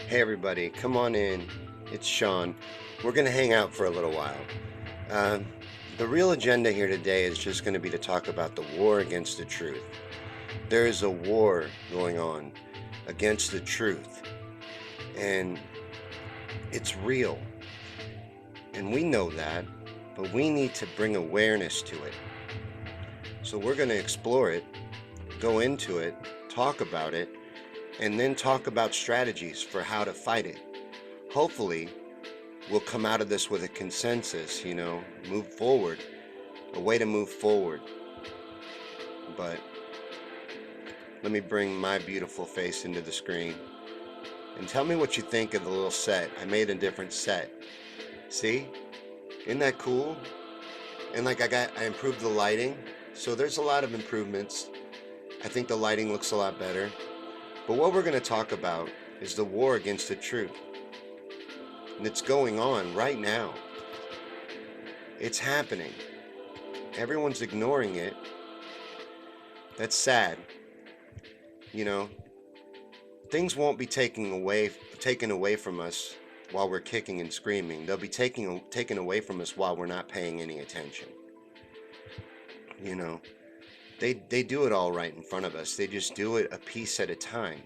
Hey everybody, come on in. It's Sean. We're going to hang out for a little while. Uh, the real agenda here today is just going to be to talk about the war against the truth. There is a war going on against the truth, and it's real. And we know that, but we need to bring awareness to it. So we're going to explore it, go into it, talk about it, and then talk about strategies for how to fight it. Hopefully, we'll come out of this with a consensus, move forward, a way to move forward. But let me bring my beautiful face into the screen and tell me what you think of the little set. I made a different set. See? Isn't that cool? And I improved the lighting. So there's a lot of improvements. I think the lighting looks a lot better. But what we're going to talk about is the war against the truth. And it's going on right now. It's happening. Everyone's ignoring it. That's sad. Things won't be taken away from us while we're kicking and screaming. They'll be taken away from us while we're not paying any attention. They do it all right in front of us. They just do it a piece at a time.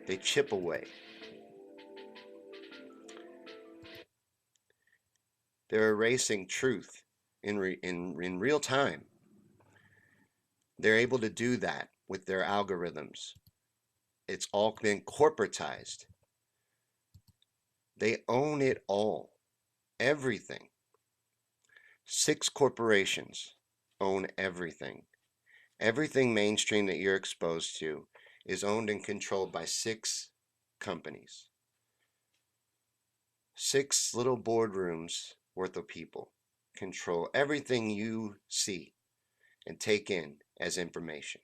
They chip away. They're erasing truth in real time. They're able to do that with their algorithms. It's all been corporatized. They own it all. Everything. 6 corporations own everything. Everything mainstream that you're exposed to is owned and controlled by 6 companies. 6 little boardrooms worth of people control everything you see and take in as information.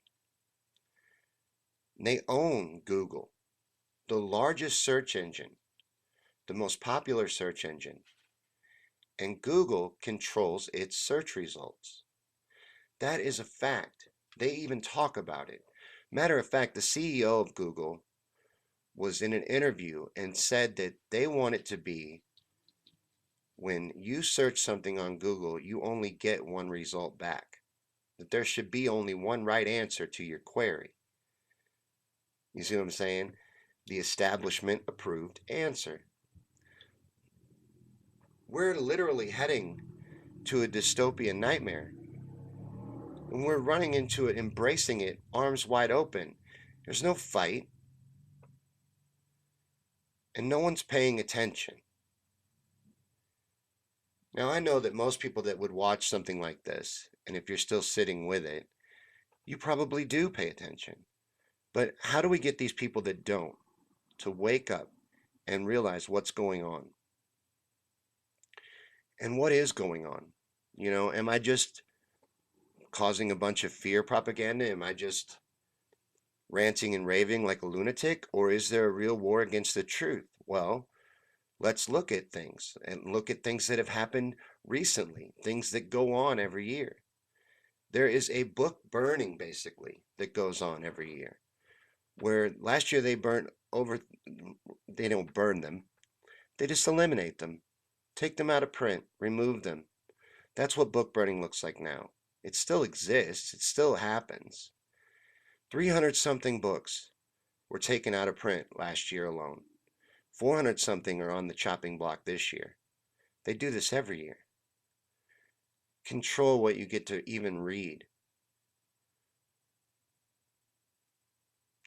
They own Google, the largest search engine, the most popular search engine, and Google controls its search results. That is a fact. They even talk about it. Matter of fact, the CEO of Google was in an interview and said that they want it to be when you search something on Google, you only get one result back. That there should be only one right answer to your query. You see what I'm saying? The establishment approved answer. We're literally heading to a dystopian nightmare. And we're running into it, embracing it, arms wide open. There's no fight. And no one's paying attention. Now, I know that most people that would watch something like this, and if you're still sitting with it, you probably do pay attention. But how do we get these people that don't to wake up and realize what's going on? And what is going on? Am I just causing a bunch of fear propaganda? Am I just ranting and raving like a lunatic? Or is there a real war against the truth? Well, let's look at things and look at things that have happened recently, things that go on every year. There is a book burning, basically, that goes on every year. Where last year they don't burn them, they just eliminate them, take them out of print, remove them. That's what book burning looks like now. It still exists, it still happens. 300 something books were taken out of print last year alone. 400 something are on the chopping block this year. They do this every year. Control what you get to even read.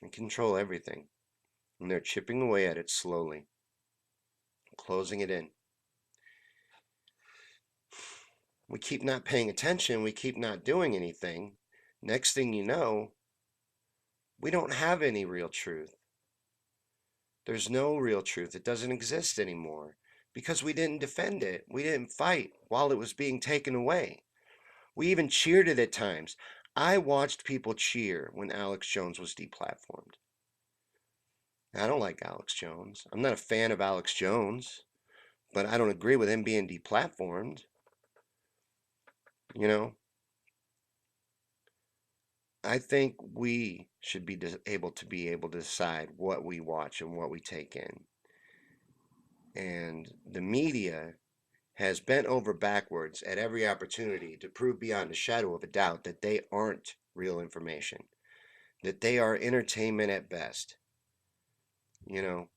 And control everything. And they're chipping away at it slowly, closing it in. We keep not paying attention, we keep not doing anything. Next thing you know, we don't have any real truth. There's no real truth. It doesn't exist anymore because we didn't defend it. We didn't fight while it was being taken away. We even cheered it at times. I watched people cheer when Alex Jones was deplatformed. I don't like Alex Jones. I'm not a fan of Alex Jones, but I don't agree with him being deplatformed. I think we should be able to decide what we watch and what we take in. And the media has bent over backwards at every opportunity to prove beyond a shadow of a doubt that they aren't real information, that they are entertainment at best, you know.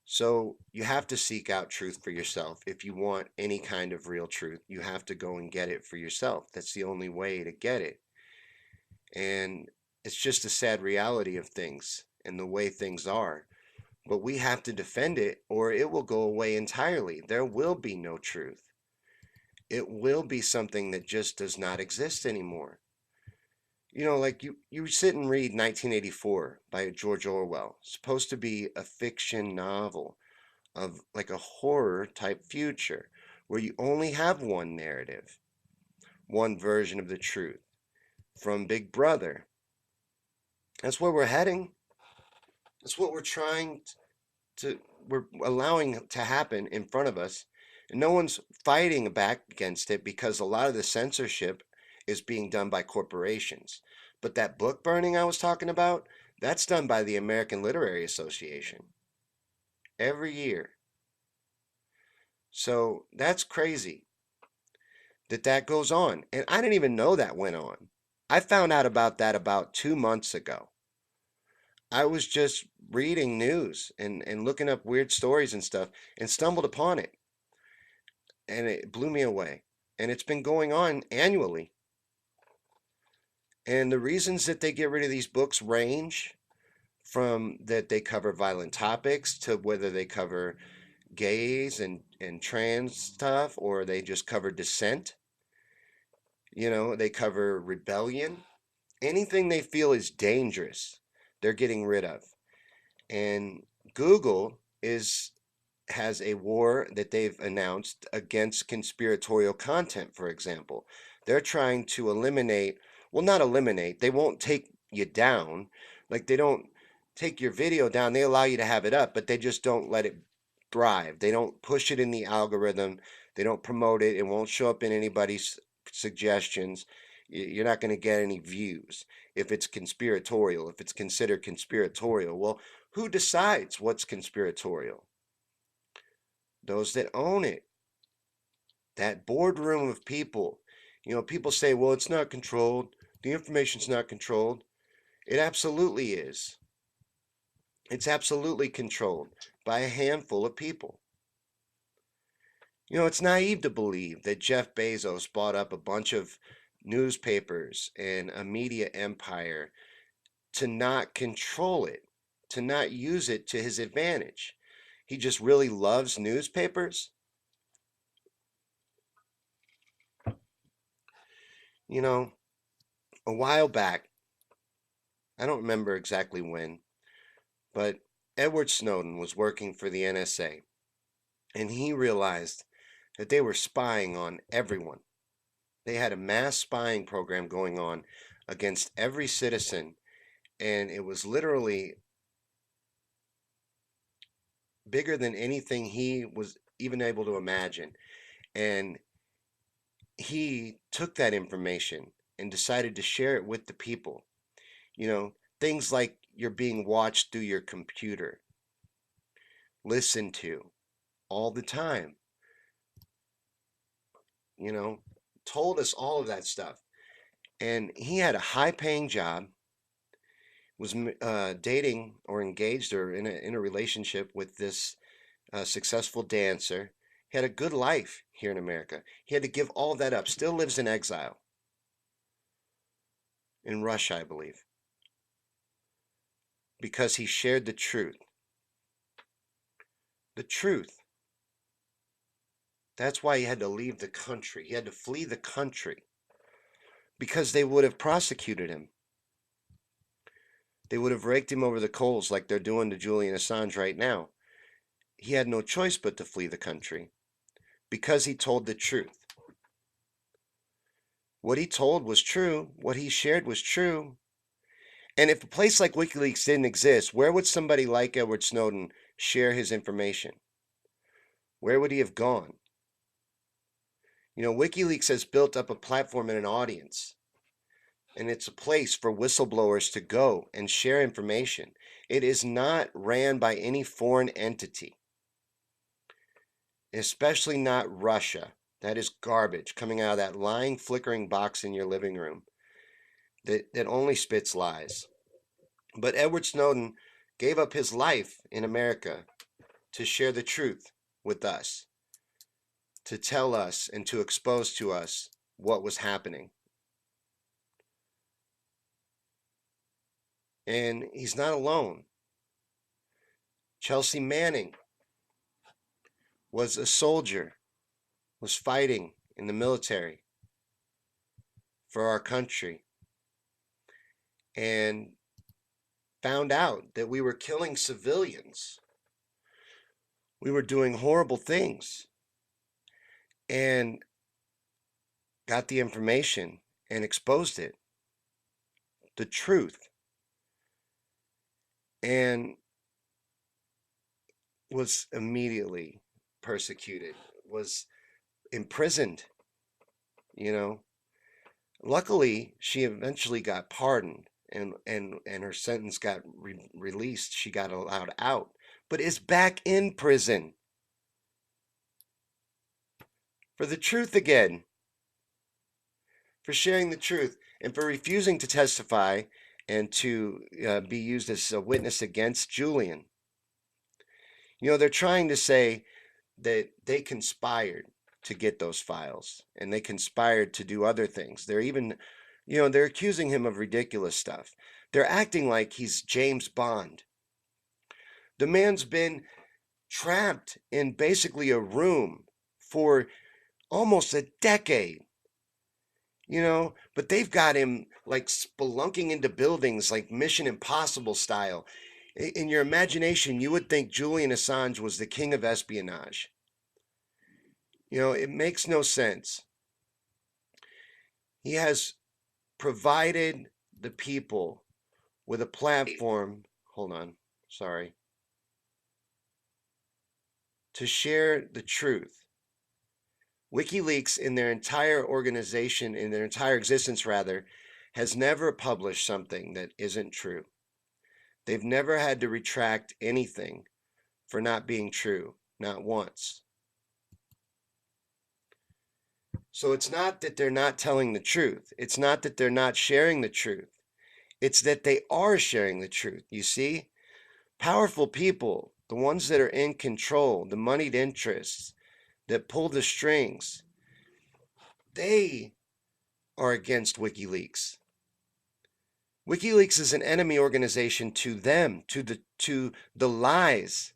So you have to seek out truth for yourself. If you want any kind of real truth, you have to go and get it for yourself. That's the only way to get it. And it's just a sad reality of things and the way things are. But we have to defend it or it will go away entirely. There will be no truth. It will be something that just does not exist anymore. Like you sit and read 1984 by George Orwell. It's supposed to be a fiction novel of like a horror type future where you only have one narrative, one version of the truth from Big Brother. That's where we're heading. That's what we're allowing to happen in front of us. And no one's fighting back against it because a lot of the censorship is being done by corporations. But that book burning I was talking about, that's done by the American Literary Association every year. So that's crazy that goes on. And I didn't even know that went on. I found out about that about 2 months ago. I was just reading news and looking up weird stories and stuff and stumbled upon it. And it blew me away. And it's been going on annually. And the reasons that they get rid of these books range from that they cover violent topics to whether they cover gays and trans stuff or they just cover dissent. They cover rebellion. Anything they feel is dangerous, they're getting rid of. And Google has a war that they've announced against conspiratorial content, for example. They're trying to eliminate, well, not eliminate, they won't take you down. Like they don't take your video down, they allow you to have it up, but they just don't let it thrive. They don't push it in the algorithm, they don't promote it, it won't show up in anybody's suggestions. You're not going to get any views if it's conspiratorial, if it's considered conspiratorial. Well, who decides what's conspiratorial? Those that own it. That boardroom of people. People say, well, it's not controlled. The information's not controlled. It absolutely is. It's absolutely controlled by a handful of people. It's naive to believe that Jeff Bezos bought up a bunch of newspapers and a media empire to not control it, to not use it to his advantage. He just really loves newspapers. A while back, I don't remember exactly when, but Edward Snowden was working for the NSA, and he realized that they were spying on everyone. They had a mass spying program going on against every citizen, and it was literally bigger than anything he was even able to imagine. And he took that information and decided to share it with the people. Things like you're being watched through your computer, listened to all the time, you know, told us all of that stuff. And he had a high paying job, was dating or engaged or in a relationship with this successful dancer. He had a good life here in America. He had to give all of that up, still lives in exile in Russia, I believe, because he shared the truth. The truth. That's why he had to leave the country. He had to flee the country because they would have prosecuted him. They would have raked him over the coals like they're doing to Julian Assange right now. He had no choice but to flee the country because he told the truth. What he told was true. What he shared was true. And if a place like WikiLeaks didn't exist, where would somebody like Edward Snowden share his information? Where would he have gone? WikiLeaks has built up a platform and an audience and it's a place for whistleblowers to go and share information. It is not ran by any foreign entity, especially not Russia. That is garbage coming out of that lying, flickering box in your living room that only spits lies. But Edward Snowden gave up his life in America to share the truth with us, to tell us and to expose to us what was happening. And he's not alone. Chelsea Manning was a soldier, was fighting in the military for our country, and found out that we were killing civilians. We were doing horrible things, and got the information and exposed it, the truth, and was immediately persecuted, was imprisoned, you know. Luckily, she eventually got pardoned and her sentence got released. She got allowed out, but is back in prison for the truth again, for sharing the truth and for refusing to testify and to be used as a witness against Julian. You know, they're trying to say that they conspired to get those files and they conspired to do other things. They're even, they're accusing him of ridiculous stuff. They're acting like he's James Bond. The man's been trapped in basically a room for almost a decade, but they've got him like spelunking into buildings like Mission Impossible style. In your imagination, you would think Julian Assange was the king of espionage. It makes no sense. He has provided the people with a platform, hold on, sorry, to share the truth. WikiLeaks, in their entire organization, in their entire existence rather, has never published something that isn't true. They've never had to retract anything for not being true, not once. So it's not that they're not telling the truth. It's not that they're not sharing the truth. It's that they are sharing the truth. You see? Powerful people, the ones that are in control, the moneyed interests that pull the strings, they are against WikiLeaks. WikiLeaks is an enemy organization to them, to the lies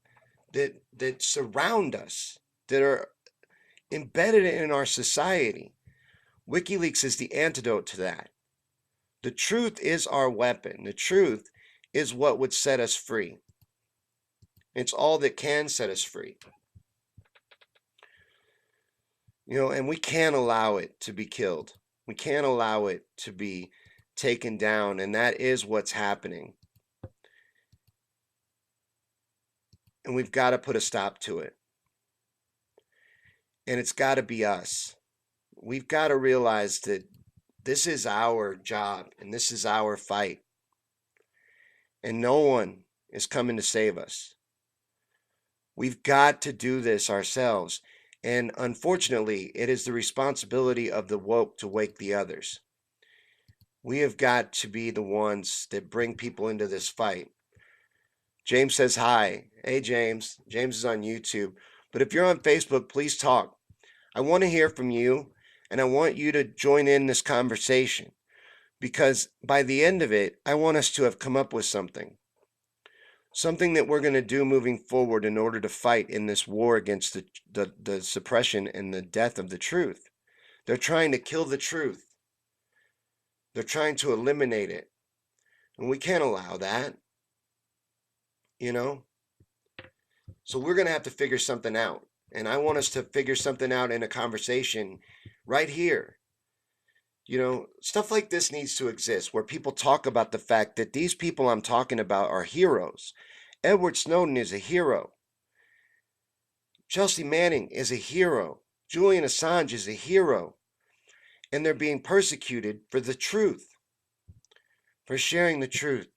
that surround us, that are embedded in our society. WikiLeaks is the antidote to that. The truth is our weapon. The truth is what would set us free. It's all that can set us free. And we can't allow it to be killed. We can't allow it to be taken down, and that is what's happening. And we've got to put a stop to it. And it's got to be us. We've got to realize that this is our job and this is our fight. And no one is coming to save us. We've got to do this ourselves. And unfortunately, it is the responsibility of the woke to wake the others. We have got to be the ones that bring people into this fight. James says hi. Hey, James. James is on YouTube. But if you're on Facebook, please talk. I want to hear from you, and I want you to join in this conversation. Because by the end of it, I want us to have come up with something. Something that we're going to do moving forward in order to fight in this war against the suppression and the death of the truth. They're trying to kill the truth. They're trying to eliminate it. And we can't allow that. So we're going to have to figure something out. And I want us to figure something out in a conversation right here. Stuff like this needs to exist where people talk about the fact that these people I'm talking about are heroes. Edward Snowden is a hero. Chelsea Manning is a hero. Julian Assange is a hero. And they're being persecuted for the truth. for sharing the truth.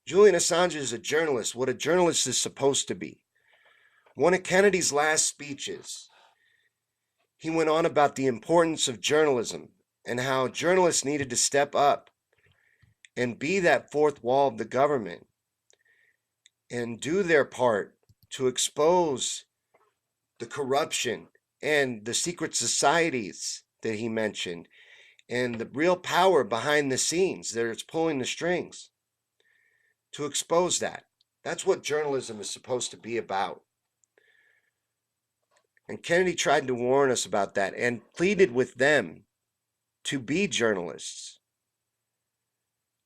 Julian Assange is a journalist, what a journalist is supposed to be. One of Kennedy's last speeches, he went on about the importance of journalism and how journalists needed to step up and be that fourth wall of the government and do their part to expose the corruption and the secret societies that he mentioned and the real power behind the scenes that is pulling the strings, to expose that. That's what journalism is supposed to be about. And Kennedy tried to warn us about that and pleaded with them to be journalists,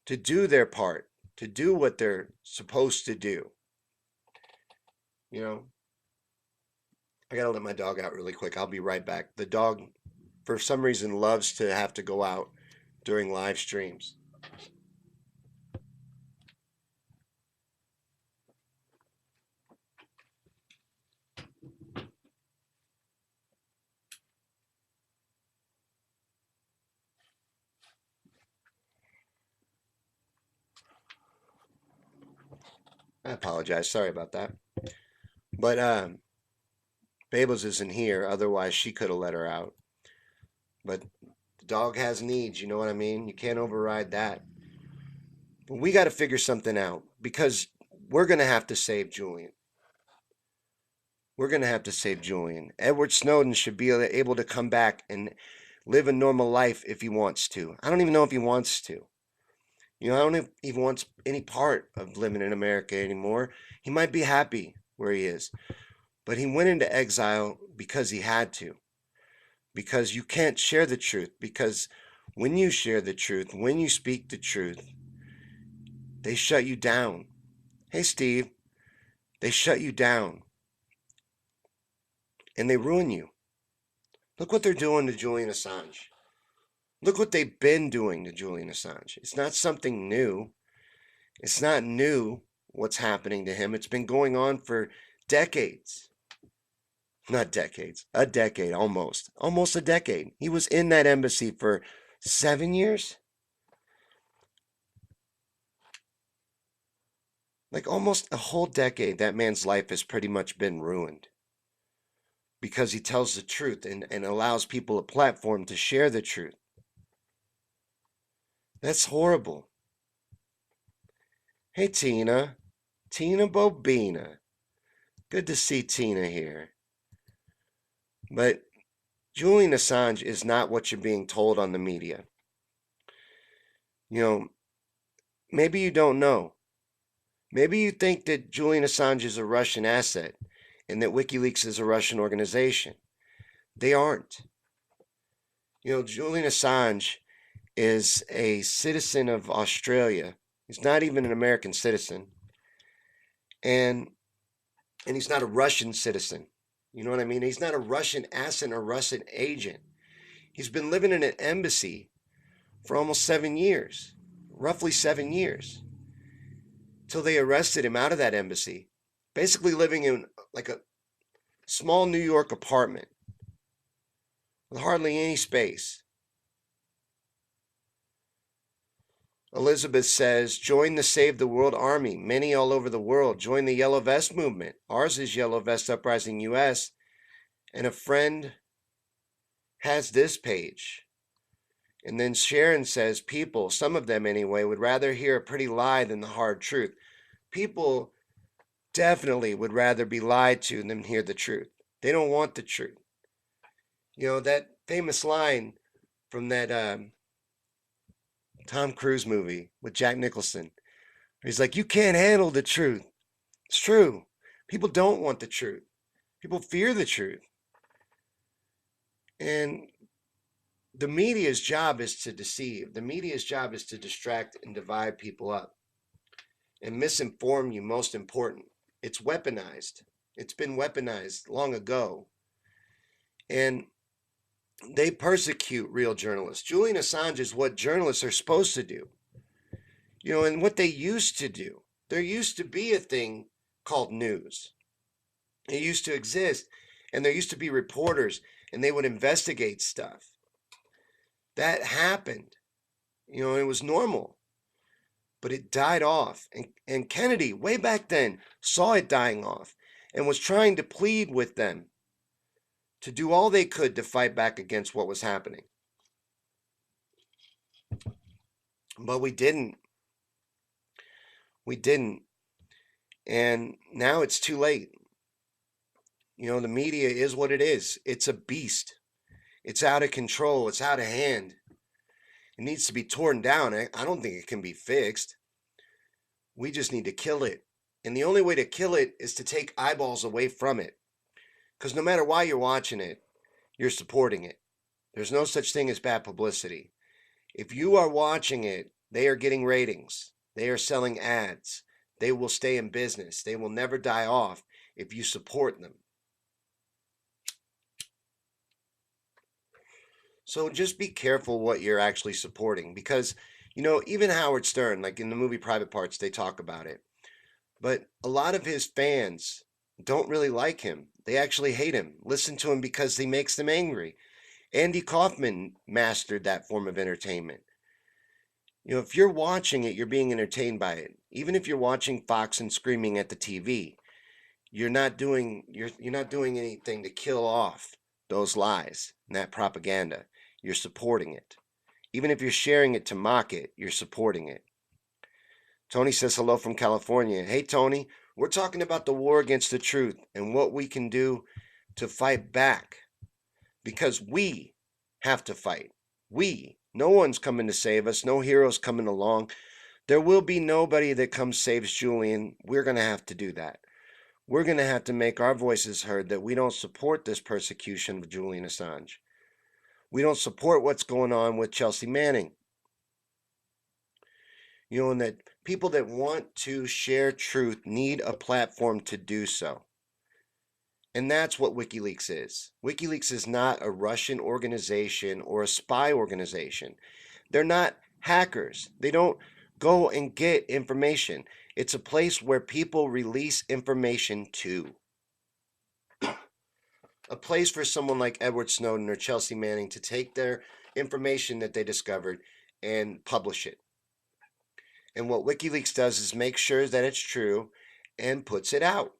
to do their part, to do what they're supposed to do. You know, I gotta let my dog out really quick. I'll be right back. The dog, for some reason, loves to have to go out during live streams. I apologize. Sorry about that. But Babels isn't here. Otherwise, she could have let her out. But the dog has needs. You know what I mean? You can't override that. But we got to figure something out because we're going to have to save Julian. We're going to have to save Julian. Edward Snowden should be able to come back and live a normal life if he wants to. I don't even know if he wants to. You know, I don't know if he wants any part of living in America anymore. He might be happy where he is. But he went into exile because he had to. Because you can't share the truth. Because when you share the truth, when you speak the truth, they shut you down. Hey, Steve, they shut you down. And they ruin you. Look what they're doing to Julian Assange. Look what they've been doing to Julian Assange. It's not something new. It's not new what's happening to him. It's been going on for decades. Not decades, a decade almost. Almost a decade. He was in that embassy for 7 years? Like almost a whole decade, that man's life has pretty much been ruined. Because he tells the truth and allows people a platform to share the truth. That's horrible. Hey, Tina. Tina Bobina. Good to see Tina here. But Julian Assange is not what you're being told on the media. You know, maybe you don't know. Maybe you think that Julian Assange is a Russian asset and that WikiLeaks is a Russian organization. They aren't. You know, Julian Assange is a citizen of Australia. He's not even an American citizen. And he's not a Russian citizen. You know what I mean? He's not a Russian asset or Russian agent. He's been living in an embassy for almost 7 years, roughly 7 years, till they arrested him out of that embassy, basically living in like a small New York apartment with hardly any space. Elizabeth says, join the Save the World Army. Many all over the world. Join the Yellow Vest movement. Ours is Yellow Vest Uprising US. And a friend has this page. And then Sharon says, people, some of them anyway, would rather hear a pretty lie than the hard truth. People definitely would rather be lied to than hear the truth. They don't want the truth. You know, that famous line from that Tom Cruise movie with Jack Nicholson. He's like, you can't handle the truth. It's true. People don't want the truth. People fear the truth. And the media's job is to deceive. The media's job is to distract and divide people up and misinform you, most important. It's weaponized. It's been weaponized long ago. And they persecute real journalists. Julian Assange is what journalists are supposed to do. You know, and what they used to do. There used to be a thing called news. It used to exist, and there used to be reporters, and they would investigate stuff. That happened. It was normal, but it died off. And Kennedy, way back then, saw it dying off and was trying to plead with them to do all they could to fight back against what was happening. But we didn't. We didn't. And now it's too late. The media is what it is. It's a beast. It's out of control. It's out of hand. It needs to be torn down. I don't think it can be fixed. We just need to kill it. And the only way to kill it is to take eyeballs away from it. Because no matter why you're watching it, you're supporting it. There's no such thing as bad publicity. If you are watching it, they are getting ratings. They are selling ads. They will stay in business. They will never die off if you support them. So just be careful what you're actually supporting, because, even Howard Stern, like in the movie Private Parts, they talk about it. But a lot of his fans don't really like him. They actually hate him. Listen to him because he makes them angry. Andy Kaufman mastered that form of entertainment. If you're watching it, you're being entertained by it. Even if you're watching Fox and screaming at the TV, you're not doing anything to kill off those lies and that propaganda. You're supporting it. Even if you're sharing it to mock it, you're supporting it. Tony says hello from California. Hey, Tony, we're talking about the war against the truth and what we can do to fight back, because we have to fight. No one's coming to save us. No heroes coming along. There will be nobody that comes saves Julian. We're going to have to do that. We're going to have to make our voices heard that we don't support this persecution of Julian Assange. We don't support what's going on with Chelsea Manning. And that people that want to share truth need a platform to do so. And that's what WikiLeaks is. WikiLeaks is not a Russian organization or a spy organization. They're not hackers. They don't go and get information. It's a place where people release information to. A place for someone like Edward Snowden or Chelsea Manning to take their information that they discovered and publish it. And what WikiLeaks does is make sure that it's true and puts it out.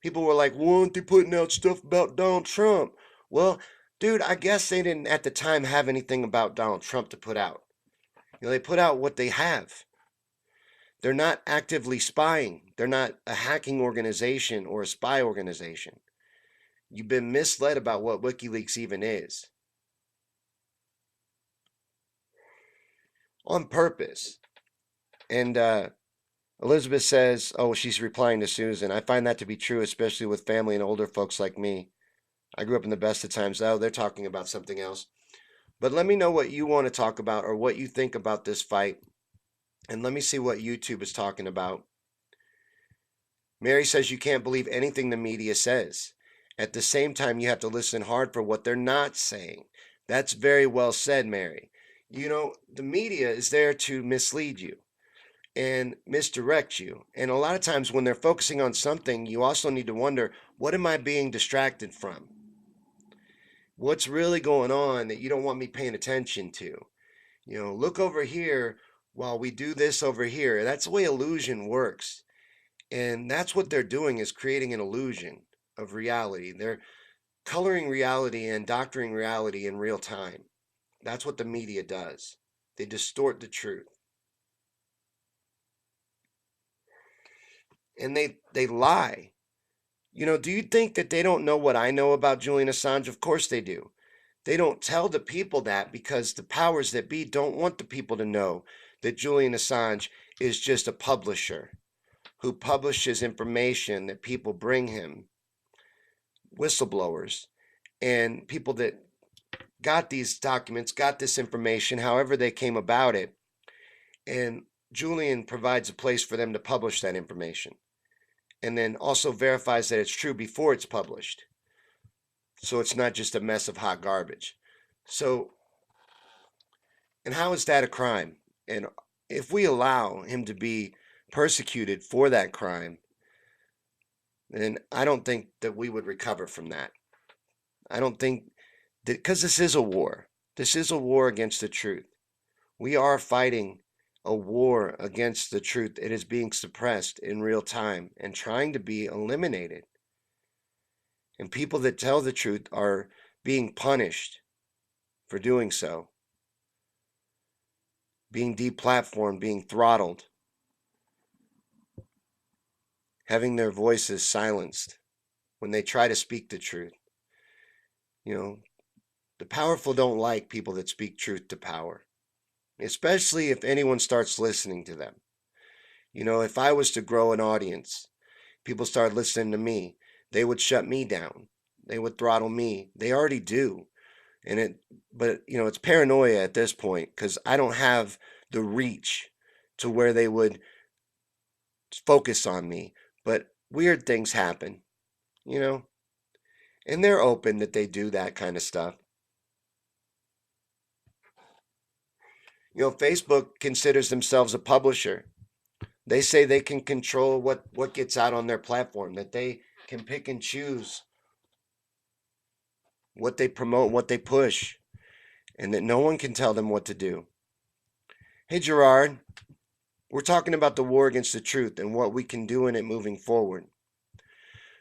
People were like, why aren't they putting out stuff about Donald Trump? Well, dude, I guess they didn't at the time have anything about Donald Trump to put out. They put out what they have. They're not actively spying. They're not a hacking organization or a spy organization. You've been misled about what WikiLeaks even is. On purpose. And Elizabeth says, oh, she's replying to Susan. I find that to be true, especially with family and older folks like me. I grew up in the best of times. Oh, they're talking about something else. But let me know what you want to talk about or what you think about this fight. And let me see what YouTube is talking about. Mary says you can't believe anything the media says. At the same time, you have to listen hard for what they're not saying. That's very well said, Mary. The media is there to mislead you and misdirect you. And a lot of times when they're focusing on something, you also need to wonder, what am I being distracted from? What's really going on that you don't want me paying attention to? Look over here while we do this over here. That's the way illusion works. And that's what they're doing, is creating an illusion of reality. They're coloring reality and doctoring reality in real time. That's what the media does. They distort the truth. And they lie. Do you think that they don't know what I know about Julian Assange? Of course they do. They don't tell the people that because the powers that be don't want the people to know that Julian Assange is just a publisher who publishes information that people bring him, whistleblowers, and people that got these documents, got this information, however they came about it. And Julian provides a place for them to publish that information, and then also verifies that it's true before it's published. So it's not just a mess of hot garbage. So, and how is that a crime? And if we allow him to be persecuted for that crime, then I don't think that we would recover from that. I don't think that, because this is a war. This is a war against the truth. We are fighting a war against the truth. It is being suppressed in real time and trying to be eliminated. And people that tell the truth are being punished for doing so, being deplatformed, being throttled, having their voices silenced when they try to speak the truth. You know, the powerful don't like people that speak truth to power, especially if anyone starts listening to them. If I was to grow an audience, people started listening to me, they would shut me down. They would throttle me. They already do. But it's paranoia at this point because I don't have the reach to where they would focus on me. But weird things happen, you know, and they're open that they do that kind of stuff. Facebook considers themselves a publisher. They say they can control what gets out on their platform, that they can pick and choose what they promote, what they push, and that no one can tell them what to do. Hey, Gerard, we're talking about the war against the truth and what we can do in it moving forward.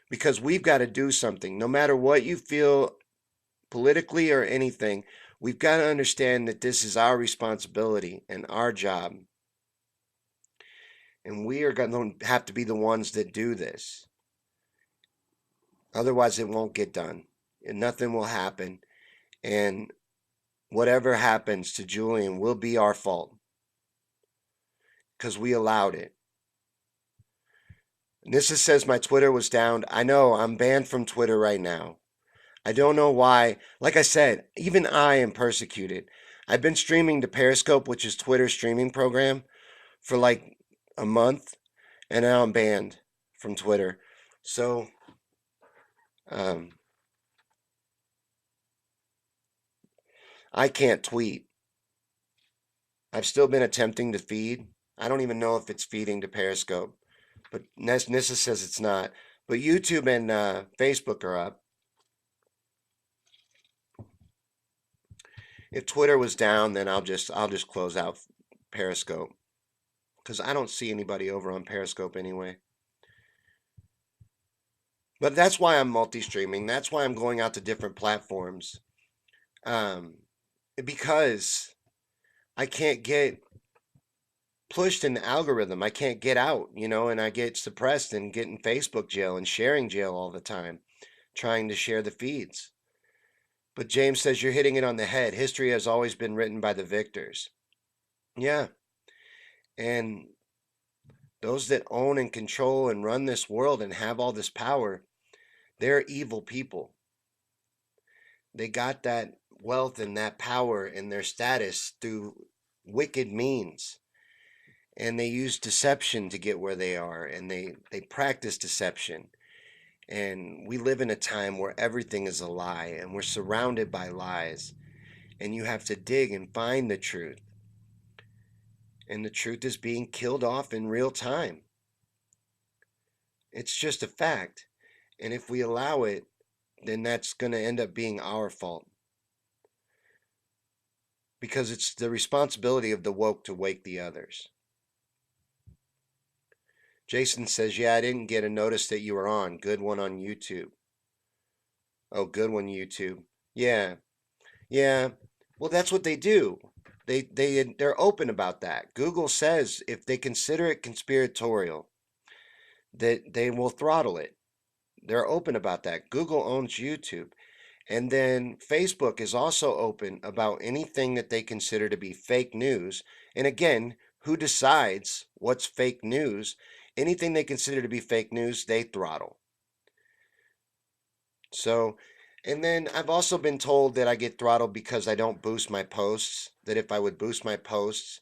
Because we've got to do something. No matter what you feel politically or anything, we've got to understand that this is our responsibility and our job. And we are going to have to be the ones that do this. Otherwise, it won't get done. And nothing will happen. And whatever happens to Julian will be our fault. Because we allowed it. Nissa says my Twitter was down. I know, I'm banned from Twitter right now. I don't know why. Like I said, even I am persecuted. I've been streaming to Periscope, which is Twitter's streaming program, for like a month, and now I'm banned from Twitter. So, I can't tweet. I've still been attempting to feed. I don't even know if it's feeding to Periscope, but Nissa says it's not. But YouTube and Facebook are up. If Twitter was down, then I'll just close out Periscope because I don't see anybody over on Periscope anyway. But that's why I'm multi-streaming. That's why I'm going out to different platforms. Um, because I can't get pushed in the algorithm. I can't get out, and I get suppressed and get in Facebook jail and sharing jail all the time, trying to share the feeds. But James says you're hitting it on the head. History has always been written by the victors. Yeah. And those that own and control and run this world and have all this power, they're evil people. They got that wealth and that power and their status through wicked means. And they use deception to get where they are, and they practice deception. And we live in a time where everything is a lie, and we're surrounded by lies. And you have to dig and find the truth. And the truth is being killed off in real time. It's just a fact. And if we allow it, then that's going to end up being our fault. Because it's the responsibility of the woke to wake the others. Jason says, yeah, I didn't get a notice that you were on. Good one on YouTube. Oh, good one, YouTube. Yeah. Yeah. Well, that's what they do. They're open about that. Google says if they consider it conspiratorial, that they will throttle it. They're open about that. Google owns YouTube. And then Facebook is also open about anything that they consider to be fake news. And again, who decides what's fake news? Anything they consider to be fake news, they throttle. So, and then I've also been told that I get throttled because I don't boost my posts. That if I would boost my posts,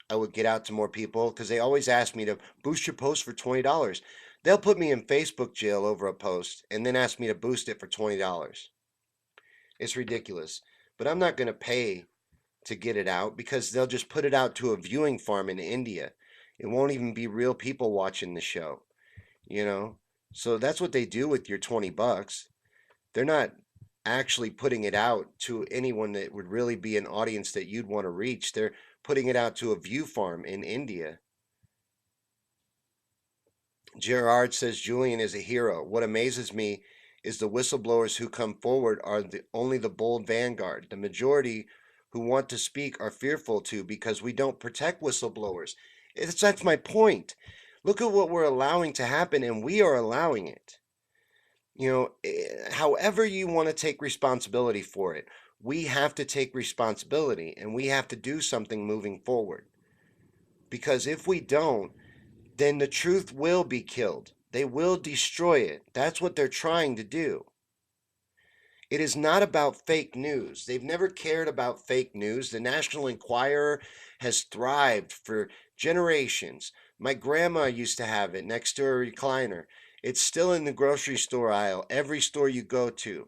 I would get out to more people because they always ask me to boost your post for $20. They'll put me in Facebook jail over a post and then ask me to boost it for $20. It's ridiculous. But I'm not going to pay to get it out because they'll just put it out to a viewing farm in India. It won't even be real people watching the show, you know? So that's what they do with your $20. They're not actually putting it out to anyone that would really be an audience that you'd want to reach. They're putting it out to a view farm in India. Gerard says Julian is a hero. What amazes me is the whistleblowers who come forward are only the bold vanguard. The majority who want to speak are fearful to because we don't protect whistleblowers. That's my point. Look at what we're allowing to happen, and we are allowing it. However you want to take responsibility for it, we have to take responsibility and we have to do something moving forward. Because if we don't, then the truth will be killed. They will destroy it. That's what they're trying to do. It is not about fake news. They've never cared about fake news. The National Enquirer has thrived for generations. My grandma used to have it next to her recliner. It's still in the grocery store aisle, every store you go to.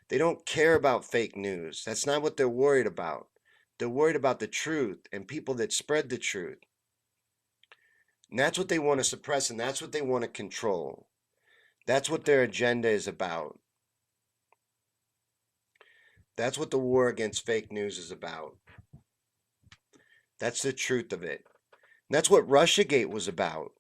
They don't care about fake news. That's not what they're worried about. They're worried about the truth and people that spread the truth. And that's what they want to suppress, and that's what they want to control. That's what their agenda is about. That's what the war against fake news is about. That's the truth of it. And that's what Russiagate was about.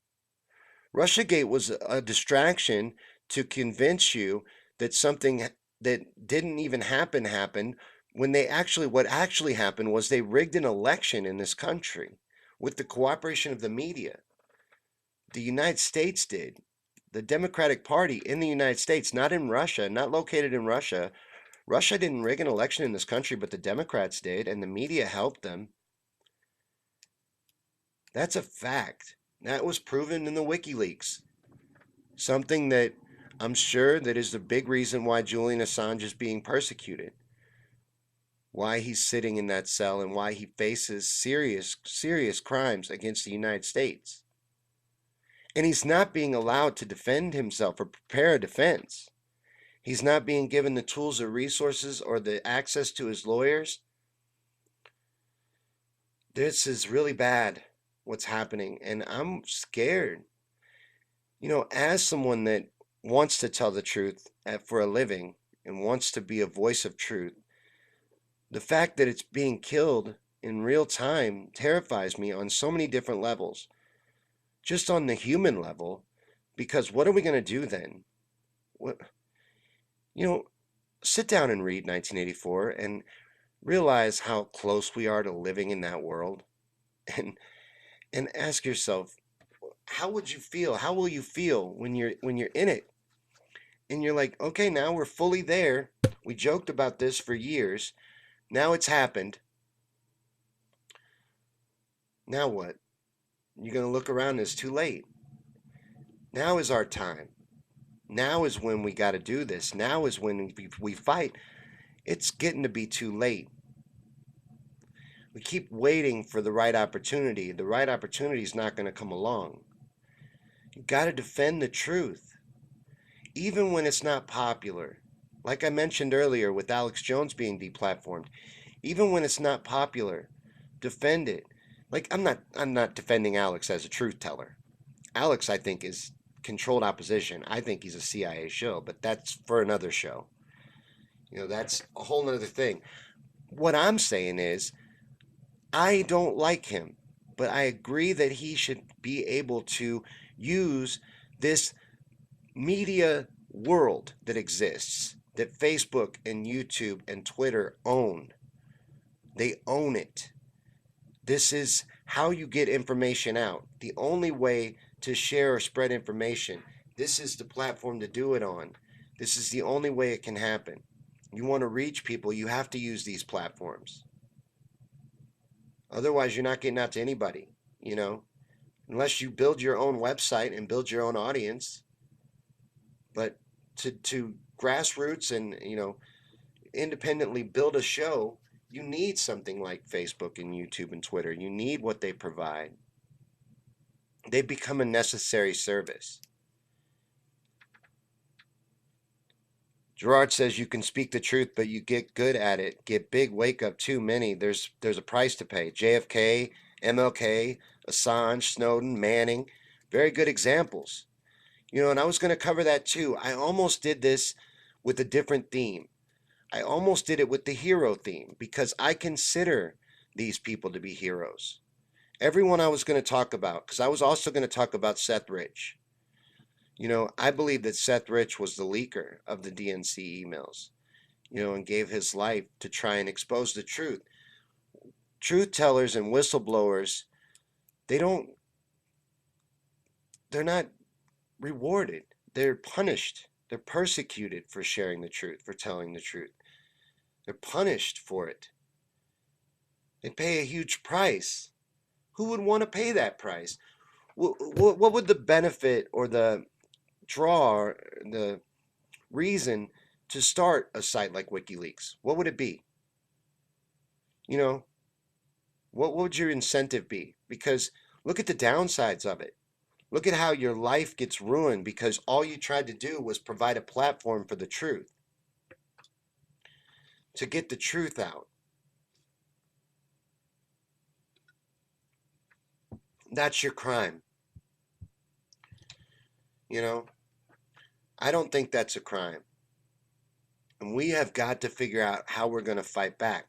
Russiagate was a distraction to convince you that something that didn't even happen happened when what actually happened was they rigged an election in this country with the cooperation of the media. The United States did. The Democratic Party in the United States, not in Russia, not located in Russia. Russia didn't rig an election in this country, but the Democrats did, and the media helped them. That's a fact. That was proven in the WikiLeaks. Something that I'm sure that is the big reason why Julian Assange is being persecuted. Why he's sitting in that cell and why he faces serious, serious crimes against the United States. And he's not being allowed to defend himself or prepare a defense. He's not being given the tools or resources or the access to his lawyers. This is really bad, what's happening, and I'm scared. As someone that wants to tell the truth for a living and wants to be a voice of truth, the fact that it's being killed in real time terrifies me on so many different levels. Just on the human level, because what are we going to do then? What, sit down and read 1984 and realize how close we are to living in that world, and ask yourself, how would you feel? How will you feel when you're in it? And you're like, okay, now we're fully there. We joked about this for years. Now it's happened. Now what? You're going to look around and it's too late. Now is our time. Now is when we got to do this. Now is when we fight. It's getting to be too late. We keep waiting for the right opportunity. The right opportunity is not going to come along. You got to defend the truth, even when it's not popular. Like I mentioned earlier with Alex Jones being deplatformed, even when it's not popular, defend it. Like I'm not defending Alex as a truth teller. Alex, I think, is controlled opposition. I think he's a CIA shill, but that's for another show. That's a whole other thing. What I'm saying is, I don't like him, but I agree that he should be able to use this media world that exists, that Facebook and YouTube and Twitter own. They own it. This is how you get information out. The only way to share or spread information. This is the platform to do it on. This is the only way it can happen. You want to reach people, you have to use these platforms. Otherwise, you're not getting out to anybody, unless you build your own website and build your own audience. But to grassroots and, independently build a show, you need something like Facebook and YouTube and Twitter. You need what they provide. They become a necessary service. Gerard says you can speak the truth, but you get good at it. Get big, wake up too many. There's a price to pay. JFK, MLK, Assange, Snowden, Manning, very good examples. And I was going to cover that too. I almost did this with a different theme. I almost did it with the hero theme because I consider these people to be heroes. Everyone I was going to talk about, because I was also going to talk about Seth Rich. I believe that Seth Rich was the leaker of the DNC emails, and gave his life to try and expose the truth. Truth tellers and whistleblowers, they don't, they're not rewarded. They're punished. They're persecuted for sharing the truth, for telling the truth. They're punished for it. They pay a huge price. Who would want to pay that price? What would the benefit or the draw, or the reason to start a site like WikiLeaks? What would it be? You know, what would your incentive be? Because look at the downsides of it. Look at how your life gets ruined because all you tried to do was provide a platform for the truth, to get the truth out. That's your crime. I don't think that's a crime. And we have got to figure out how we're going to fight back.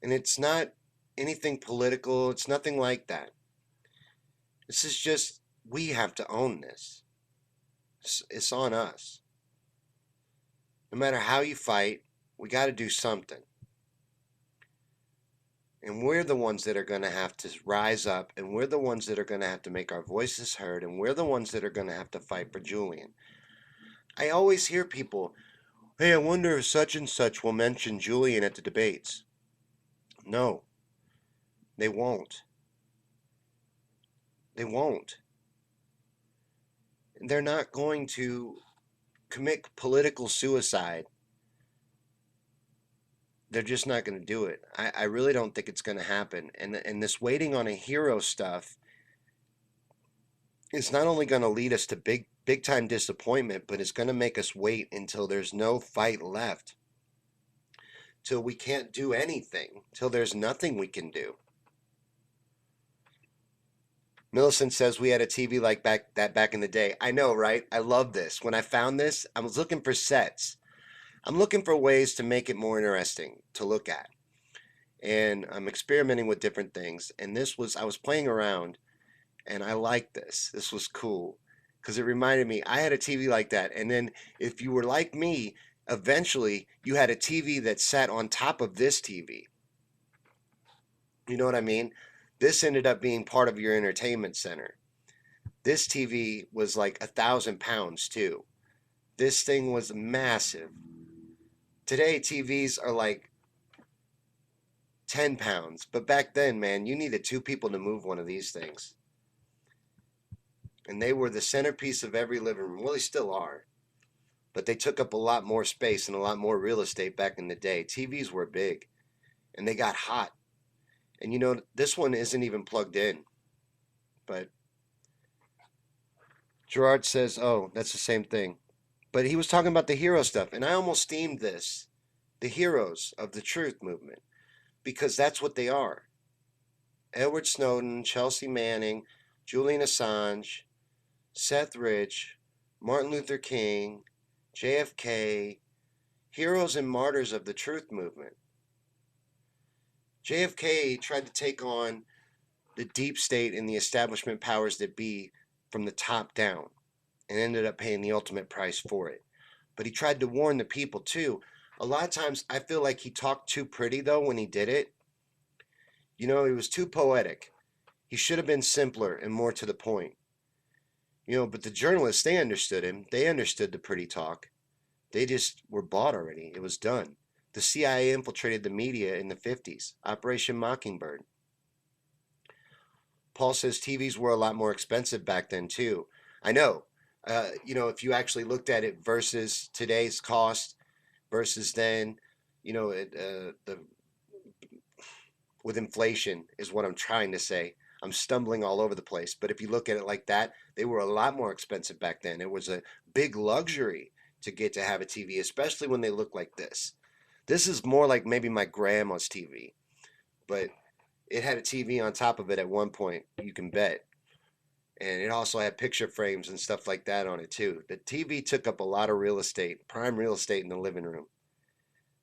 And it's not anything political, it's nothing like that. This is just, we have to own this. It's on us. No matter how you fight, we got to do something. And we're the ones that are going to have to rise up, and we're the ones that are going to have to make our voices heard, and we're the ones that are going to have to fight for Julian. I always hear people, hey, I wonder if such and such will mention Julian at the debates. No, they won't. They won't. They're not going to commit political suicide. They're just not going to do it. I really don't think it's going to happen. And this waiting on a hero stuff is not only going to lead us to big time disappointment, but it's going to make us wait until there's no fight left, till we can't do anything, till there's nothing we can do. Millicent says we had a TV like back in the day. I know, right? I love this. When I found this, I was looking for sets. I'm looking for ways to make it more interesting to look at. And I'm experimenting with different things. And I was playing around, and I liked this. This was cool because it reminded me, I had a TV like that. And then if you were like me, eventually you had a TV that sat on top of this TV. You know what I mean? This ended up being part of your entertainment center. This TV was like 1,000 pounds too. This thing was massive. Today, TVs are like 10 pounds. But back then, man, you needed two people to move one of these things. And they were the centerpiece of every living room. Well, they still are. But they took up a lot more space and a lot more real estate back in the day. TVs were big. And they got hot. And this one isn't even plugged in. But Gerard says, oh, that's the same thing. But he was talking about the hero stuff. And I almost deemed this the heroes of the truth movement. Because that's what they are. Edward Snowden, Chelsea Manning, Julian Assange, Seth Rich, Martin Luther King, JFK, heroes and martyrs of the truth movement. JFK tried to take on the deep state and the establishment powers that be from the top down and ended up paying the ultimate price for it. But he tried to warn the people too. A lot of times I feel like he talked too pretty though when he did it. He was too poetic. He should have been simpler and more to the point. But the journalists, they understood him. They understood the pretty talk. They just were bought already. It was done. The CIA infiltrated the media in the 50s. Operation Mockingbird. Paul says TVs were a lot more expensive back then too. I know. If you actually looked at it versus today's cost versus then, with inflation is what I'm trying to say. I'm stumbling all over the place. But if you look at it like that, they were a lot more expensive back then. It was a big luxury to get to have a TV, especially when they look like this. This is more like maybe my grandma's TV, but it had a TV on top of it at one point, you can bet. And it also had picture frames and stuff like that on it too. The TV took up a lot of real estate, prime real estate in the living room.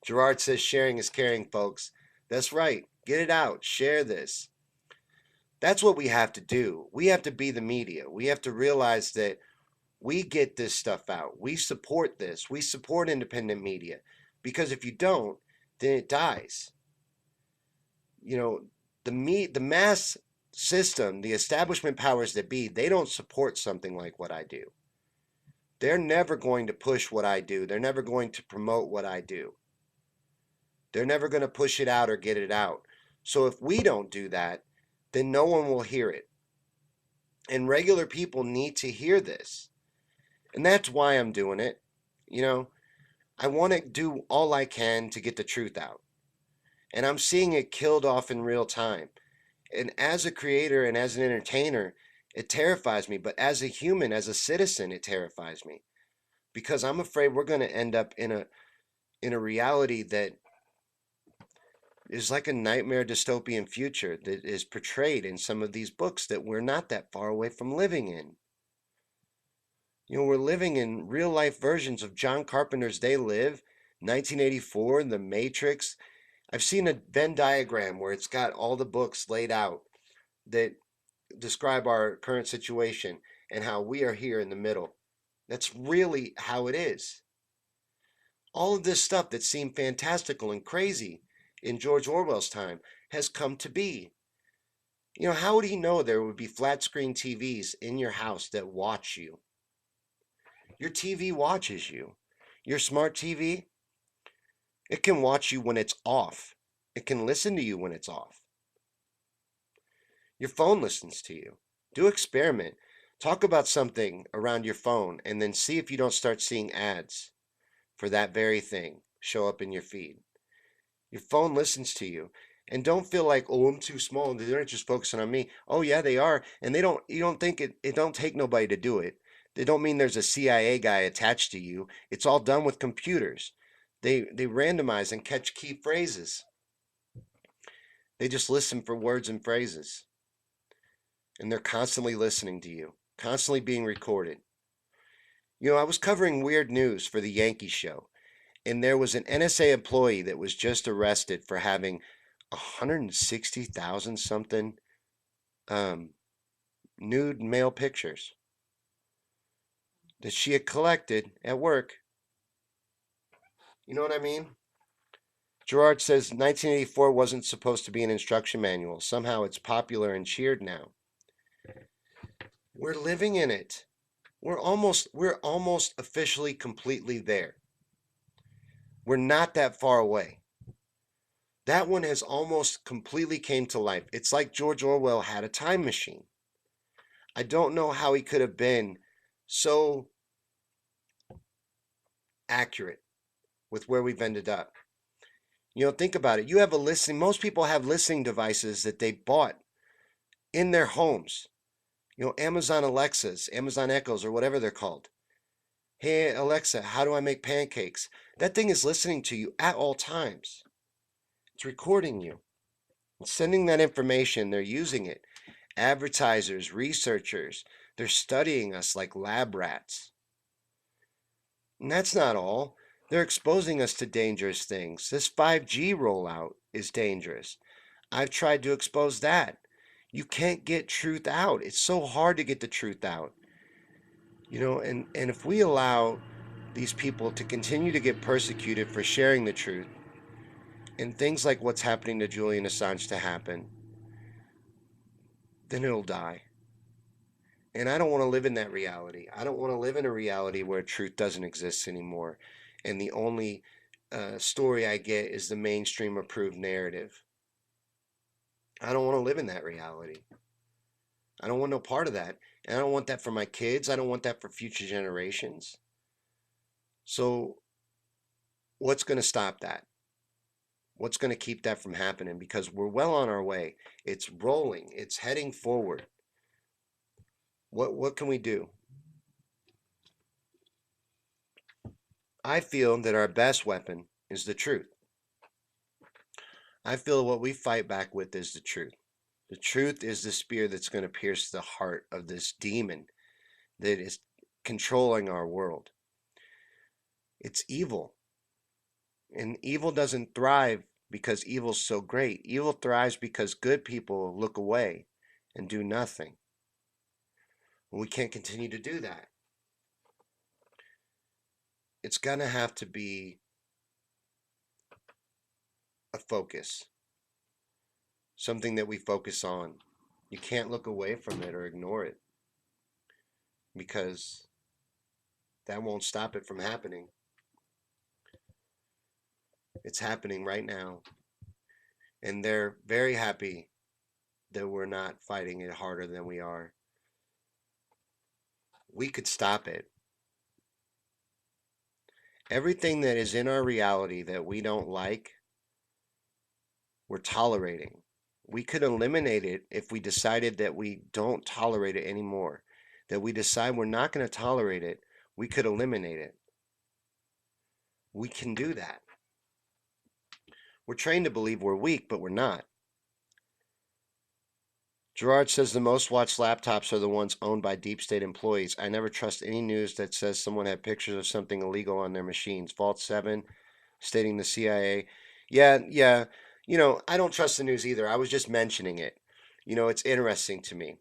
Gerard says sharing is caring, folks. That's right. Get it out. Share this. That's what we have to do. We have to be the media. We have to realize that we get this stuff out. We support this. We support independent media. Because if you don't, then it dies. You know, the mass system, the establishment powers that be, they don't support something like what I do. They're never going to push what I do. They're never going to promote what I do. They're never going to push it out or get it out. So if we don't do that, then no one will hear it. And regular people need to hear this. And that's why I'm doing it. You know, I want to do all I can to get the truth out. And I'm seeing it killed off in real time. And as a creator and as an entertainer, it terrifies me. But as a human, as a citizen, it terrifies me. Because I'm afraid we're going to end up in a reality that is like a nightmare dystopian future that is portrayed in some of these books that we're not that far away from living in. You know, we're living in real life versions of John Carpenter's They Live, 1984, The Matrix. I've seen a Venn diagram where it's got all the books laid out that describe our current situation and how we are here in the middle. That's really how it is. All of this stuff that seemed fantastical and crazy in George Orwell's time has come to be. You know, how would he know there would be flat screen TVs in your house that watch you? Your TV watches you. Your smart TV, it can watch you when it's off. It can listen to you when it's off. Your phone listens to you. Do experiment. Talk about something around your phone and then see if you don't start seeing ads for that very thing show up in your feed. Your phone listens to you. And don't feel like, oh, I'm too small. They're not just focusing on me. Oh yeah, they are. And you don't think it don't take nobody to do it. They don't mean there's a CIA guy attached to you. It's all done with computers. They randomize and catch key phrases. They just listen for words and phrases. And they're constantly listening to you, constantly being recorded. You know, I was covering weird news for the Yankee show, and there was an NSA employee that was just arrested for having 160,000 something nude male pictures that she had collected at work. You know what I mean? Gerard says 1984 wasn't supposed to be an instruction manual. Somehow it's popular and cheered now. We're living in it. We're almost officially completely there. We're not that far away. That one has almost completely came to life. It's like George Orwell had a time machine. I don't know how he could have been so accurate with where we've ended up. You know, think about it. You have most people have listening devices that they bought in their homes. You know, Amazon Alexas, Amazon Echoes, or whatever they're called. Hey, Alexa, how do I make pancakes? That thing is listening to you at all times. It's recording you. It's sending that information. They're using it. Advertisers, researchers, they're studying us like lab rats. And that's not all. They're exposing us to dangerous things. This 5G rollout is dangerous. I've tried to expose that. You can't get truth out. It's so hard to get the truth out. You know, and if we allow these people to continue to get persecuted for sharing the truth, and things like what's happening to Julian Assange to happen, then it'll die. And I don't want to live in that reality. I don't want to live in a reality where truth doesn't exist anymore. And the only story I get is the mainstream approved narrative. I don't want to live in that reality. I don't want no part of that. And I don't want that for my kids. I don't want that for future generations. So what's going to stop that? What's going to keep that from happening? Because we're well on our way. It's rolling. It's heading forward. What can we do? I feel that our best weapon is the truth. I feel what we fight back with is the truth. The truth is the spear that's going to pierce the heart of this demon that is controlling our world. It's evil. And evil doesn't thrive because evil's so great. Evil thrives because good people look away and do nothing. We can't continue to do that. It's going to have to be a focus, something that we focus on. You can't look away from it or ignore it because that won't stop it from happening. It's happening right now. And they're very happy that we're not fighting it harder than we are. We could stop it. Everything that is in our reality that we don't like, we're tolerating. We could eliminate it if we decided that we don't tolerate it anymore. That we decide we're not going to tolerate it, we could eliminate it. We can do that. We're trained to believe we're weak, but we're not. Gerard says the most watched laptops are the ones owned by deep state employees. I never trust any news that says someone had pictures of something illegal on their machines. Vault 7 stating the CIA. Yeah. I don't trust the news either. I was just mentioning it. It's interesting to me.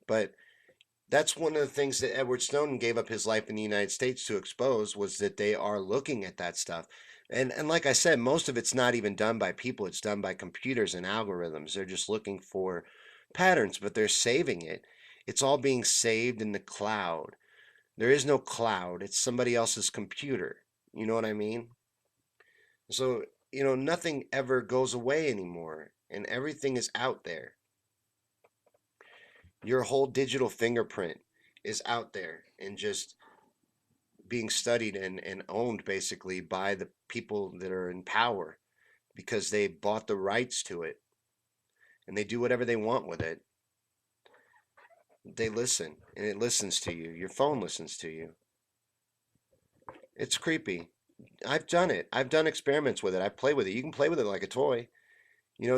But that's one of the things that Edward Snowden gave up his life in the United States to expose, was that they are looking at that stuff. And like I said, most of it's not even done by people. It's done by computers and algorithms. They're just looking for patterns, but they're saving it. It's all being saved in the cloud. There is no cloud. It's somebody else's computer. You know what I mean? So, nothing ever goes away anymore, and everything is out there. Your whole digital fingerprint is out there and just being studied and owned basically by the people that are in power, because they bought the rights to it and they do whatever they want with it. They listen, and it listens to you. Your phone listens to you. It's creepy. I've done it. I've done experiments with it. I play with it. You can play with it like a toy.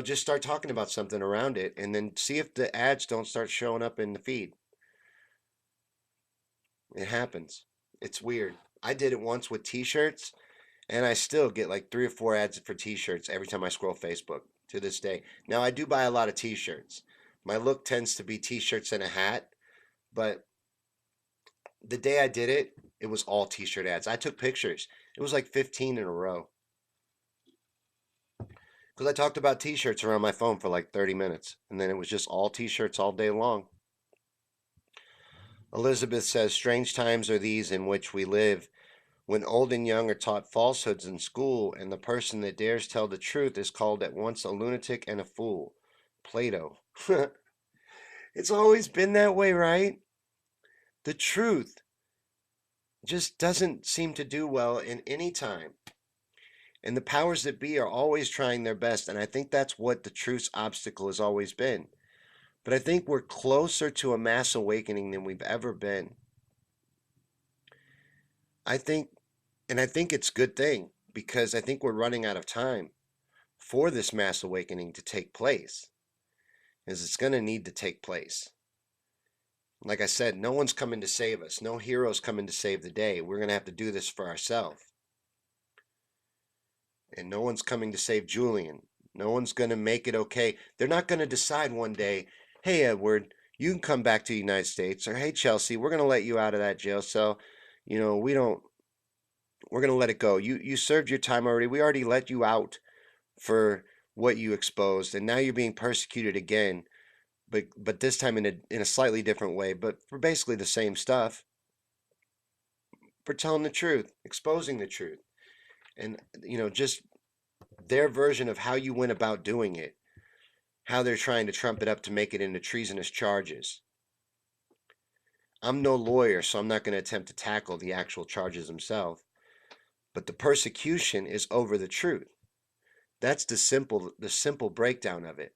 Just start talking about something around it and then see if the ads don't start showing up in the feed. It happens. It's weird. I did it once with t-shirts, and I still get like 3 or 4 ads for t-shirts every time I scroll Facebook to this day. Now, I do buy a lot of t-shirts. My look tends to be t-shirts and a hat, but the day I did it, it was all t-shirt ads. I took pictures. It was like 15 in a row. Because I talked about t-shirts around my phone for like 30 minutes, and then it was just all t-shirts all day long. Elizabeth says, strange times are these in which we live, when old and young are taught falsehoods in school, and the person that dares tell the truth is called at once a lunatic and a fool. Plato. It's always been that way, right? The truth just doesn't seem to do well in any time. And the powers that be are always trying their best, and I think that's what the truth's obstacle has always been. But I think we're closer to a mass awakening than we've ever been. I think it's a good thing, because I think we're running out of time for this mass awakening to take place, as it's going to need to take place. Like I said, no one's coming to save us. No hero's coming to save the day. We're going to have to do this for ourselves. And no one's coming to save Julian. No one's going to make it okay. They're not going to decide one day, hey, Edward, you can come back to the United States, or hey, Chelsea, we're going to let you out of that jail cell. We're going to let it go. You served your time already. We already let you out for what you exposed, and now you're being persecuted again, but this time in a slightly different way, but for basically the same stuff, for telling the truth, exposing the truth, and just their version of how you went about doing it, how they're trying to trump it up to make it into treasonous charges. I'm no lawyer, so I'm not going to attempt to tackle the actual charges themselves, but the persecution is over the truth. That's the simple breakdown of it.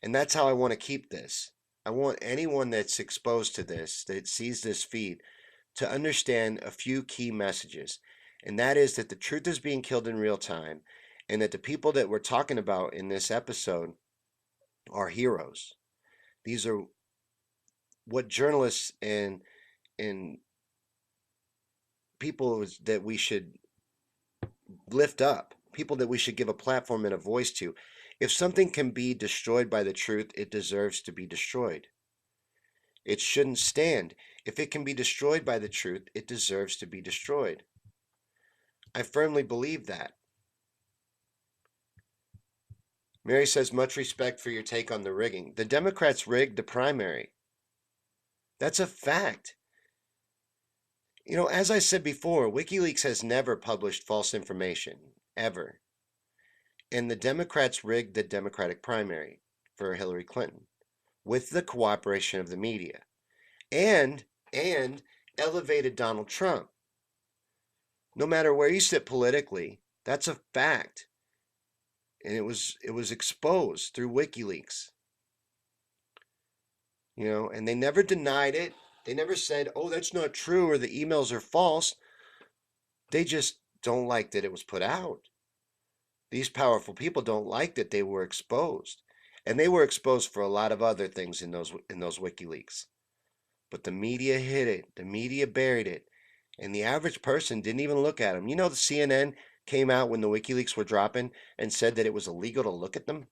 And that's how I want to keep this. I want anyone that's exposed to this, that sees this feed, to understand a few key messages. And that is that the truth is being killed in real time, and that the people that we're talking about in this episode are heroes. These are what journalists and people that we should lift up, people that we should give a platform and a voice to. If something can be destroyed by the truth, it deserves to be destroyed. It shouldn't stand. If it can be destroyed by the truth, it deserves to be destroyed. I firmly believe that. Mary says, much respect for your take on the rigging. The Democrats rigged the primary. That's a fact. You know, as I said before, WikiLeaks has never published false information, ever. And the Democrats rigged the Democratic primary for Hillary Clinton with the cooperation of the media and elevated Donald Trump. No matter where you sit politically, that's a fact. And it was exposed through WikiLeaks. You know, and they never denied it. They never said, oh, that's not true, or the emails are false. They just don't like that it was put out. These powerful people don't like that they were exposed. And they were exposed for a lot of other things in those WikiLeaks. But the media hid it. The media buried it. And the average person didn't even look at them. You know, the CNN came out when the WikiLeaks were dropping and said that it was illegal to look at them.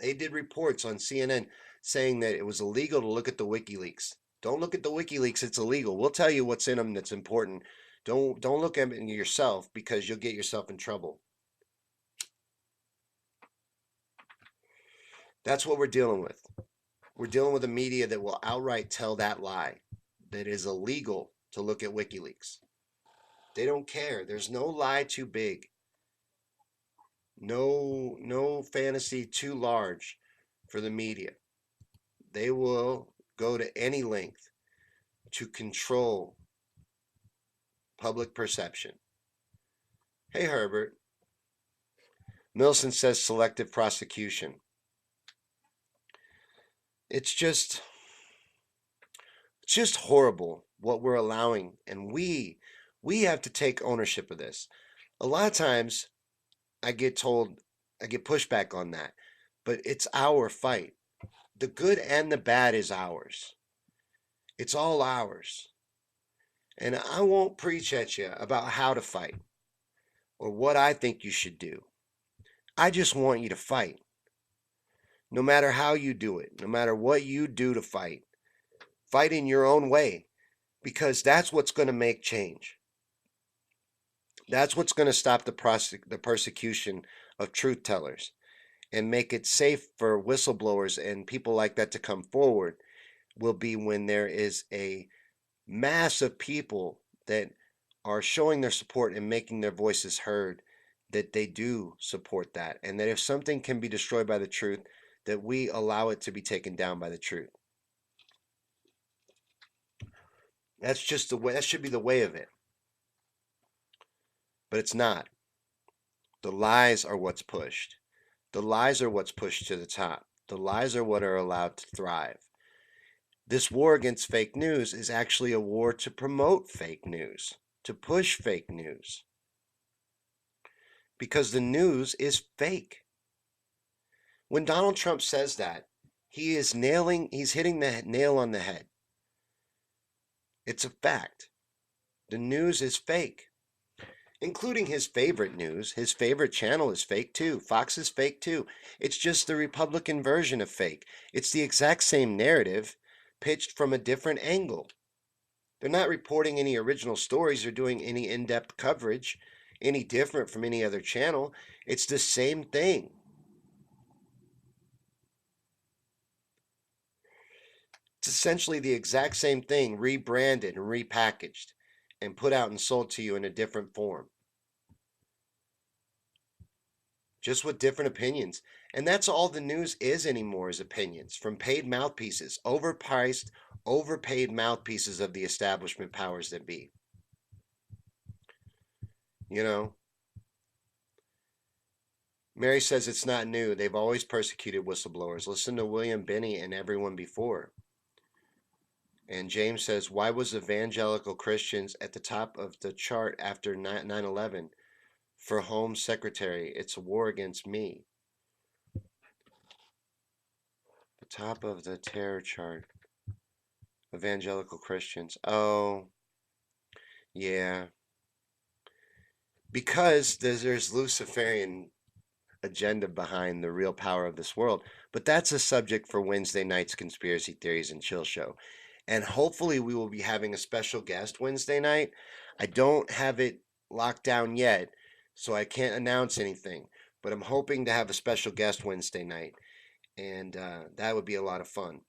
They did reports on CNN saying that it was illegal to look at the WikiLeaks. Don't look at the WikiLeaks, it's illegal. We'll tell you what's in them that's important. Don't look at them yourself because you'll get yourself in trouble. That's what we're dealing with. We're dealing with a media that will outright tell that lie, that it is illegal to look at WikiLeaks. They don't care. There's no lie too big. No fantasy too large for the media. They will go to any length to control public perception. Hey, Herbert. Milson says selective prosecution. It's just horrible what we're allowing, and we have to take ownership of this. A lot of times I get pushback on that, but it's our fight. The good and the bad is ours. It's all ours. And I won't preach at you about how to fight or what I think you should do. I just want you to fight. No matter how you do it, no matter what you do to fight, fight in your own way, because that's what's going to make change. That's what's going to stop the persecution of truth tellers and make it safe for whistleblowers and people like that to come forward. Will be when there is a mass of people that are showing their support and making their voices heard, that they do support that, and that if something can be destroyed by the truth, that we allow it to be taken down by the truth. That's just the way, that should be the way of it. But it's not. The lies are what's pushed. The lies are what's pushed to the top. The lies are what are allowed to thrive. This war against fake news is actually a war to promote fake news, to push fake news. Because the news is fake. When Donald Trump says that, he's hitting the nail on the head. It's a fact. The news is fake. Including his favorite news. His favorite channel is fake too. Fox is fake too. It's just the Republican version of fake. It's the exact same narrative pitched from a different angle. They're not reporting any original stories or doing any in-depth coverage any different from any other channel. It's the same thing. It's essentially the exact same thing, rebranded and repackaged and put out and sold to you in a different form. Just with different opinions. And that's all the news is anymore, is opinions from paid mouthpieces, overpriced, overpaid mouthpieces of the establishment powers that be. You know, Mary says it's not new. They've always persecuted whistleblowers. Listen to William Binney and everyone before. And James says, why was evangelical Christians at the top of the chart after 9/11? For Home Secretary, it's a war against me. The top of the terror chart. Evangelical Christians. Oh, yeah. because there's Luciferian agenda behind the real power of this world. But that's a subject for Wednesday night's Conspiracy Theories and Chill Show. And hopefully, we will be having a special guest Wednesday night. I don't have it locked down yet, so I can't announce anything. But I'm hoping to have a special guest Wednesday night, and that would be a lot of fun.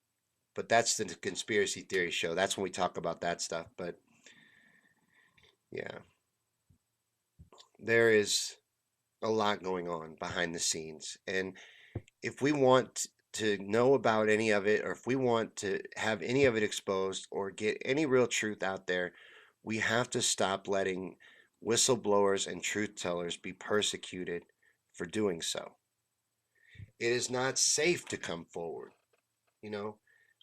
But that's the Conspiracy Theory Show. That's when we talk about that stuff. But yeah, there is a lot going on behind the scenes. And if we want to know about any of it, or if we want to have any of it exposed or get any real truth out there, we have to stop letting whistleblowers and truth tellers be persecuted for doing so. It is not safe to come forward. You know,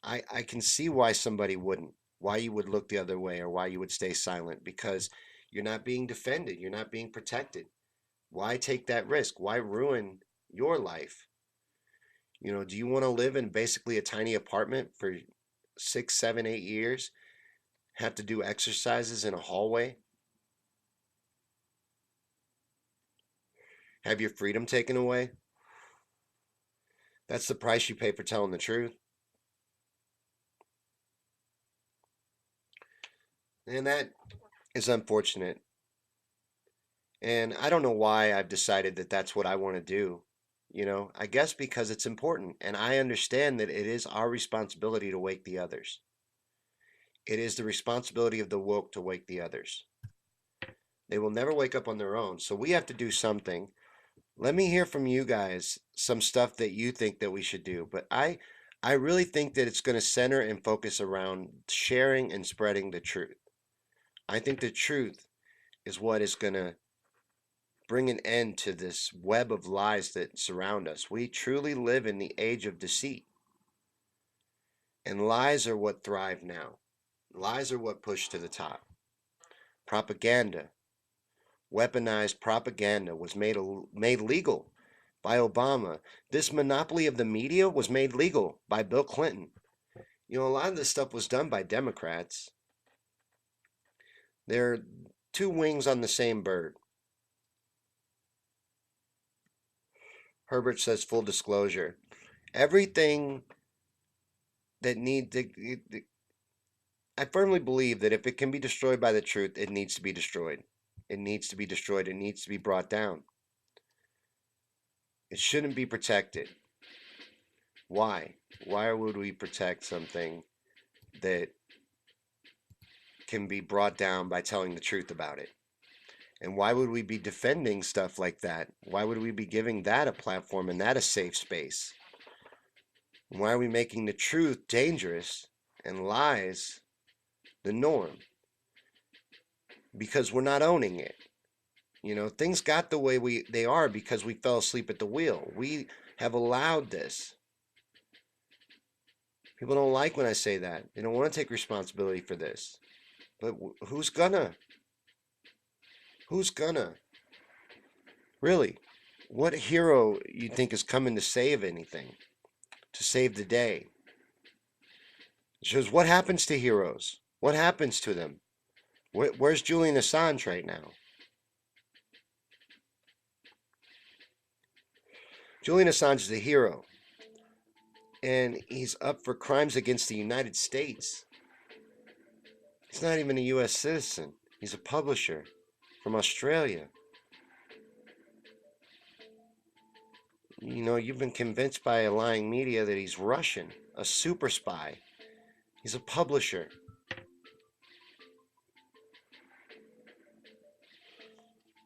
I can see why somebody wouldn't, why you would look the other way, or why you would stay silent, because you're not being defended, you're not being protected. Why take that risk? Why ruin your life? You know, do you want to live in basically a tiny apartment for 6, 7, 8 years? Have to do exercises in a hallway? Have your freedom taken away? That's the price you pay for telling the truth. And that is unfortunate. And I don't know why I've decided that that's what I want to do. You know, I guess because it's important. And I understand that it is our responsibility to wake the others. It is the responsibility of the woke to wake the others. They will never wake up on their own. So we have to do something. Let me hear from you guys some stuff that you think that we should do. But I really think that it's going to center and focus around sharing and spreading the truth. I think the truth is what is going to bring an end to this web of lies that surround us. We truly live in the age of deceit. And lies are what thrive now. Lies are what push to the top. Propaganda, weaponized propaganda was made legal by Obama. This monopoly of the media was made legal by Bill Clinton. You know, a lot of this stuff was done by Democrats. They're two wings on the same bird. Herbert says full disclosure. Everything that I firmly believe that if it can be destroyed by the truth, it needs to be destroyed. It needs to be destroyed. It needs to be brought down. It shouldn't be protected. Why? Why would we protect something that can be brought down by telling the truth about it? And why would we be defending stuff like that? Why would we be giving that a platform and that a safe space? And why are we making the truth dangerous and lies the norm? Because we're not owning it. You know, things got the way they are because we fell asleep at the wheel. We have allowed this. People don't like when I say that. They don't want to take responsibility for this. But who's gonna? Who's gonna? Really? What hero you think is coming to save anything? To save the day? It shows what happens to heroes. What happens to them? Where's Julian Assange right now? Julian Assange is a hero. And he's up for crimes against the United States. He's not even a U.S. citizen. He's a publisher from Australia. You know, you've been convinced by a lying media that he's Russian, a super spy. He's a publisher.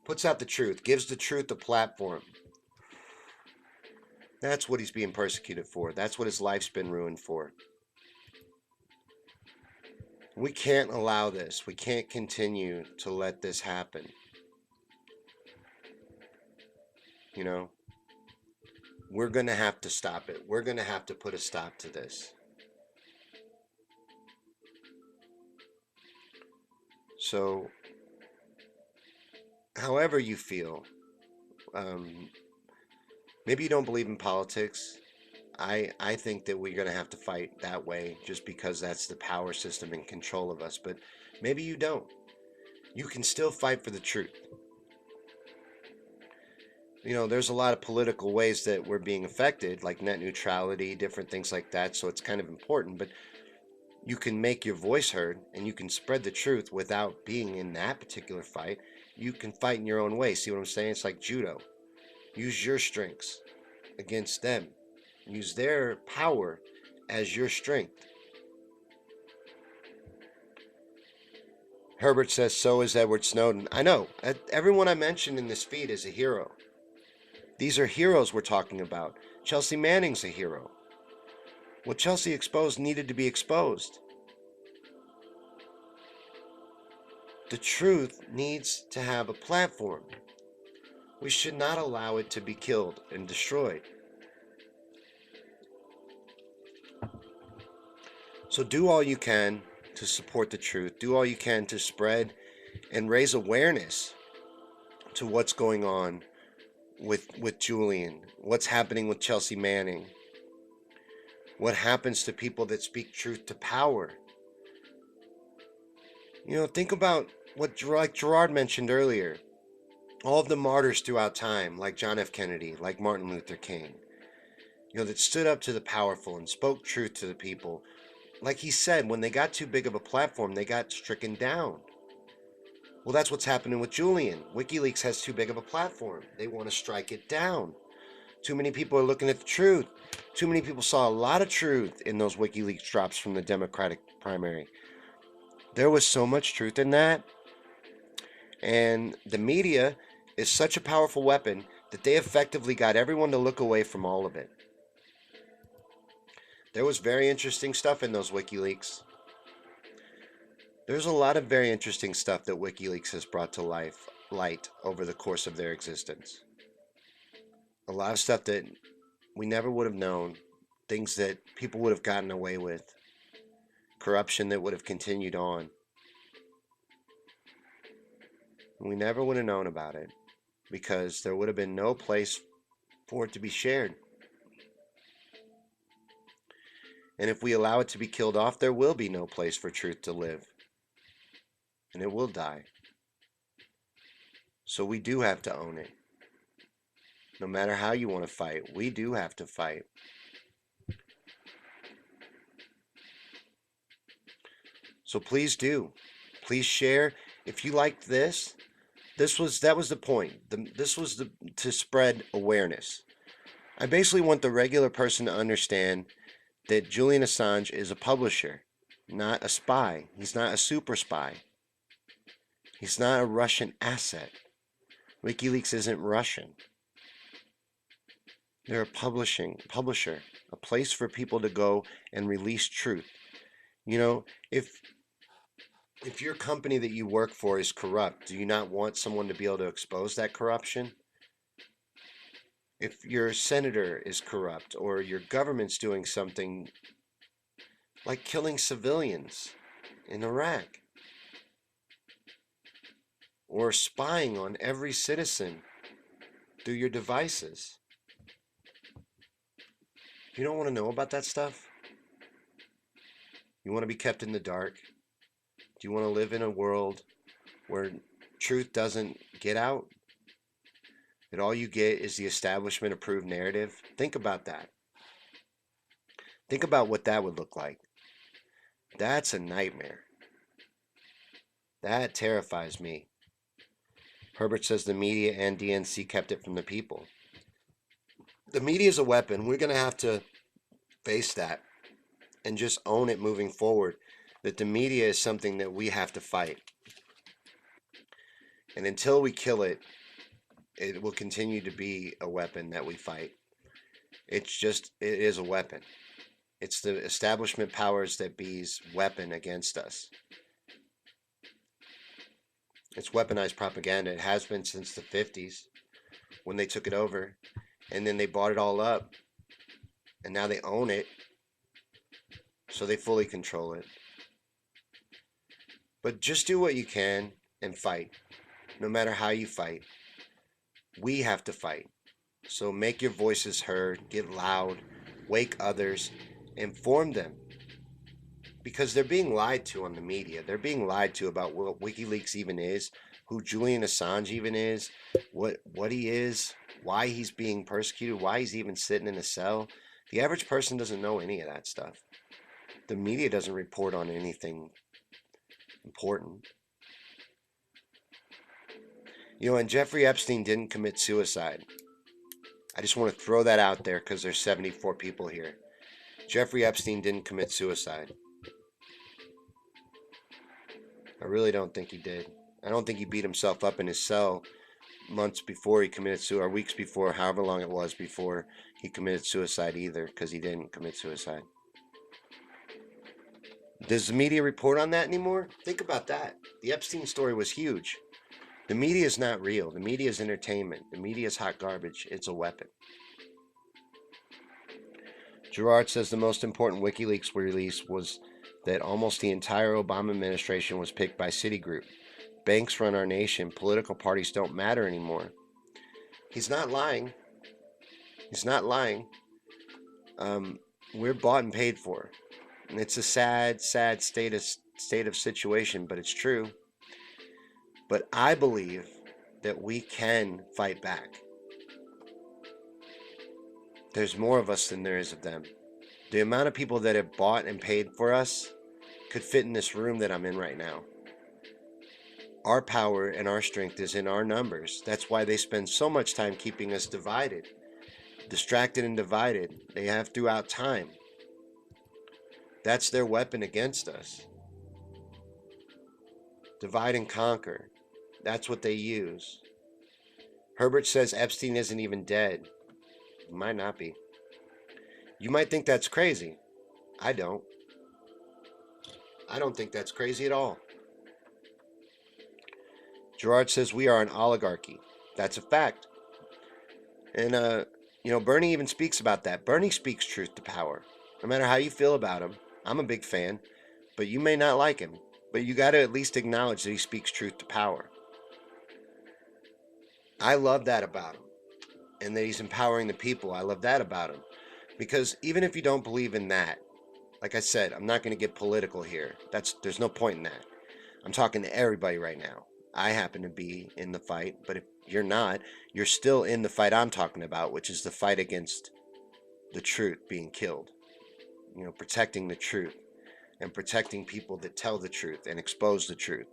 Puts out the truth, gives the truth a platform. That's what he's being persecuted for. That's what his life's been ruined for. We can't allow this. We can't continue to let this happen. You know, we're going to have to stop it. We're going to have to put a stop to this. So, however you feel, maybe you don't believe in politics. I think that we're going to have to fight that way just because that's the power system in control of us. But maybe you don't. You can still fight for the truth. There's a lot of political ways that we're being affected, like net neutrality, different things like that. So it's kind of important, but you can make your voice heard and you can spread the truth without being in that particular fight. You can fight in your own way. See what I'm saying? It's like judo. Use your strengths against them. Use their power as your strength. Herbert says, so is Edward Snowden. I know. Everyone I mentioned in this feed is a hero. These are heroes we're talking about. Chelsea Manning's a hero. What Chelsea exposed needed to be exposed. The truth needs to have a platform. We should not allow it to be killed and destroyed. So do all you can to support the truth. Do all you can to spread and raise awareness to what's going on with Julian, what's happening with Chelsea Manning, what happens to people that speak truth to power. Think about what, like Gerard mentioned earlier, all of the martyrs throughout time, like John F. Kennedy, like Martin Luther King, that stood up to the powerful and spoke truth to the people. Like he said, when they got too big of a platform, they got stricken down. Well, that's what's happening with Julian. WikiLeaks has too big of a platform. They want to strike it down. Too many people are looking at the truth. Too many people saw a lot of truth in those WikiLeaks drops from the Democratic primary. There was so much truth in that. And the media is such a powerful weapon that they effectively got everyone to look away from all of it. There was very interesting stuff in those WikiLeaks. There's a lot of very interesting stuff that WikiLeaks has brought to light over the course of their existence. A lot of stuff that we never would have known, things that people would have gotten away with, corruption that would have continued on. We never would have known about it because there would have been no place for it to be shared. And if we allow it to be killed off, there will be no place for truth to live. And it will die. So we do have to own it. No matter how you want to fight, we do have to fight. So please do. Please share. If you liked this, that was the point. This was to spread awareness. I basically want the regular person to understand that Julian Assange is a publisher, not a spy. He's not a super spy. He's not a Russian asset. WikiLeaks isn't Russian. They're a publisher, a place for people to go and release truth. If your company that you work for is corrupt, do you not want someone to be able to expose that corruption? If your senator is corrupt or your government's doing something like killing civilians in Iraq or spying on every citizen through your devices, you don't want to know about that stuff? You want to be kept in the dark? Do you want to live in a world where truth doesn't get out? That all you get is the establishment approved narrative? Think about that. Think about what that would look like. That's a nightmare. That terrifies me. Herbert says the media and DNC kept it from the people. The media is a weapon. We're going to have to face that and just own it moving forward. That the media is something that we have to fight. And until we kill it, it will continue to be a weapon that we fight. It is a weapon. It's the establishment powers that be's weapon against us. It's weaponized propaganda. It has been since the 50s when they took it over. And then they bought it all up. And now they own it. So they fully control it. But just do what you can and fight. No matter how you fight. We have to fight. So make your voices heard, get loud, wake others, inform them. Because they're being lied to on the media. They're being lied to about what WikiLeaks even is, who Julian Assange even is, what he is. why he's being persecuted, why he's even sitting in a cell. The average person doesn't know any of that stuff. The media doesn't report on anything important. And Jeffrey Epstein didn't commit suicide. I just want to throw that out there because there's 74 people here. Jeffrey Epstein didn't commit suicide. I really don't think he did. I don't think he beat himself up in his cell months before he committed suicide, or weeks before, however long it was before he committed suicide either, because he didn't commit suicide. Does the media report on that anymore? Think about that. The Epstein story was huge. The media is not real. The media is entertainment. The media is hot garbage. It's a weapon. Gerard says the most important WikiLeaks release was that almost the entire Obama administration was picked by Citigroup. Banks run our nation. Political parties don't matter anymore. He's not lying. He's not lying. We're bought and paid for. And it's a sad, sad state of situation, but it's true. But I believe that we can fight back. There's more of us than there is of them. The amount of people that have bought and paid for us could fit in this room that I'm in right now. Our power and our strength is in our numbers. That's why they spend so much time keeping us divided, distracted and divided. They have throughout time. That's their weapon against us. Divide and conquer. That's what they use. Herbert says Epstein isn't even dead. He might not be. You might think that's crazy. I don't. I don't think that's crazy at all. Gerard says we are an oligarchy. That's a fact. And, Bernie even speaks about that. Bernie speaks truth to power. No matter how you feel about him, I'm a big fan, but you may not like him. But you got to at least acknowledge that he speaks truth to power. I love that about him. And that he's empowering the people. I love that about him. Because even if you don't believe in that, like I said, I'm not going to get political here. There's no point in that. I'm talking to everybody right now. I happen to be in the fight, but if you're not, you're still in the fight I'm talking about, which is the fight against the truth being killed. Protecting the truth and protecting people that tell the truth and expose the truth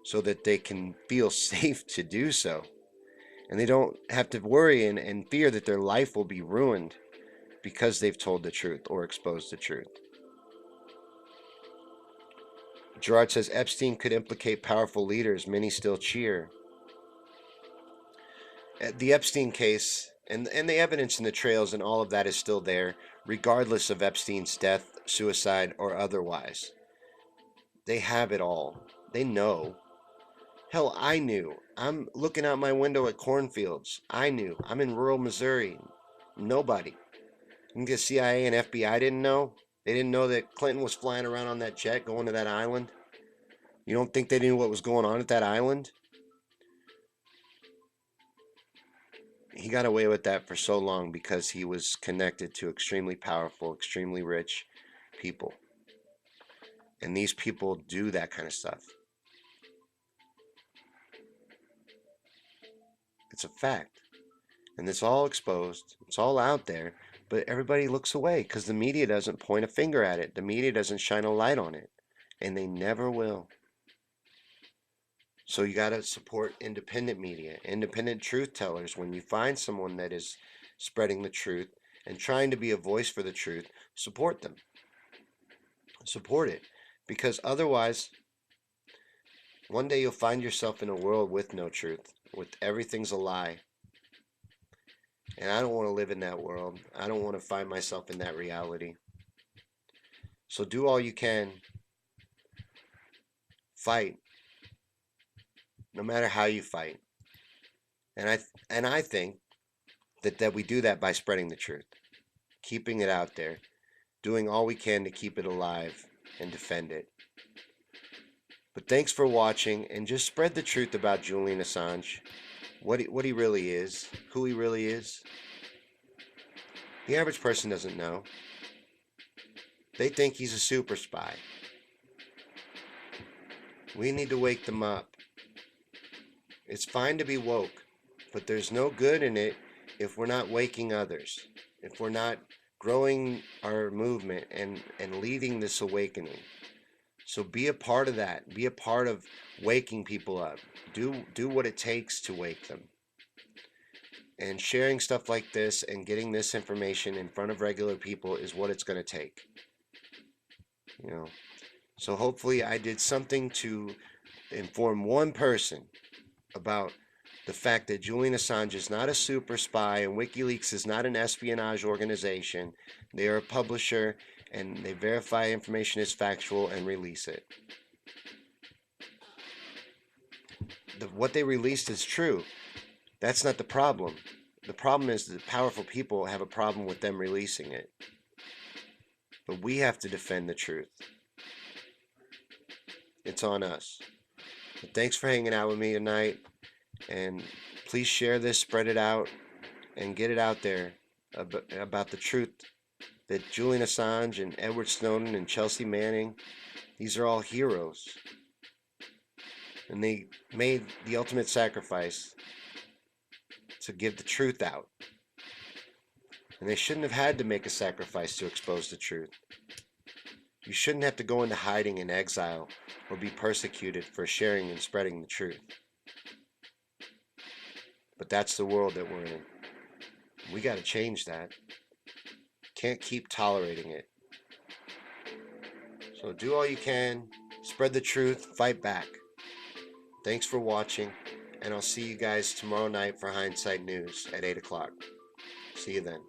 so that they can feel safe to do so. And they don't have to worry and fear that their life will be ruined because they've told the truth or exposed the truth. Gerard says Epstein could implicate powerful leaders. Many still cheer. The Epstein case and the evidence and the trails and all of that is still there, regardless of Epstein's death, suicide, or otherwise. They have it all. They know. Hell, I knew. I'm looking out my window at cornfields. I knew. I'm in rural Missouri. Nobody. You think the CIA and FBI didn't know? They didn't know that Clinton was flying around on that jet going to that island? You don't think they knew what was going on at that island? He got away with that for so long because he was connected to extremely powerful, extremely rich people. And these people do that kind of stuff. It's a fact. And it's all exposed. It's all out there. But everybody looks away because the media doesn't point a finger at it. The media doesn't shine a light on it. And they never will. So you got to support independent media, independent truth tellers. When you find someone that is spreading the truth and trying to be a voice for the truth, support them. Support it. Because otherwise, one day you'll find yourself in a world with no truth, with everything's a lie. And I don't want to live in that world. I don't want to find myself in that reality. So do all you can. Fight. No matter how you fight. And I think that we do that by spreading the truth. Keeping it out there. Doing all we can to keep it alive and defend it. But thanks for watching, and just spread the truth about Julian Assange. What he really is, who he really is. The average person doesn't know. They think he's a super spy. We need to wake them up. It's fine to be woke. But there's no good in it if we're not waking others, if we're not growing our movement and leading this awakening. So be a part of that. Be a part of waking people up. Do what it takes to wake them. And sharing stuff like this and getting this information in front of regular people is what it's going to take. You know. So hopefully I did something to inform one person about the fact that Julian Assange is not a super spy and WikiLeaks is not an espionage organization. They are a publisher and they verify information is factual and release it. What they released is true. That's not the problem. The problem is that powerful people have a problem with them releasing it. But we have to defend the truth. It's on us. But thanks for hanging out with me tonight. And please share this, spread it out, and get it out there about the truth that Julian Assange and Edward Snowden and Chelsea Manning, these are all heroes. And they made the ultimate sacrifice to give the truth out. And they shouldn't have had to make a sacrifice to expose the truth. You shouldn't have to go into hiding in exile or be persecuted for sharing and spreading the truth. But that's the world that we're in. We got to change that. Can't keep tolerating it. So do all you can. Spread the truth. Fight back. Thanks for watching. And I'll see you guys tomorrow night for Hindsight News at 8 o'clock. See you then.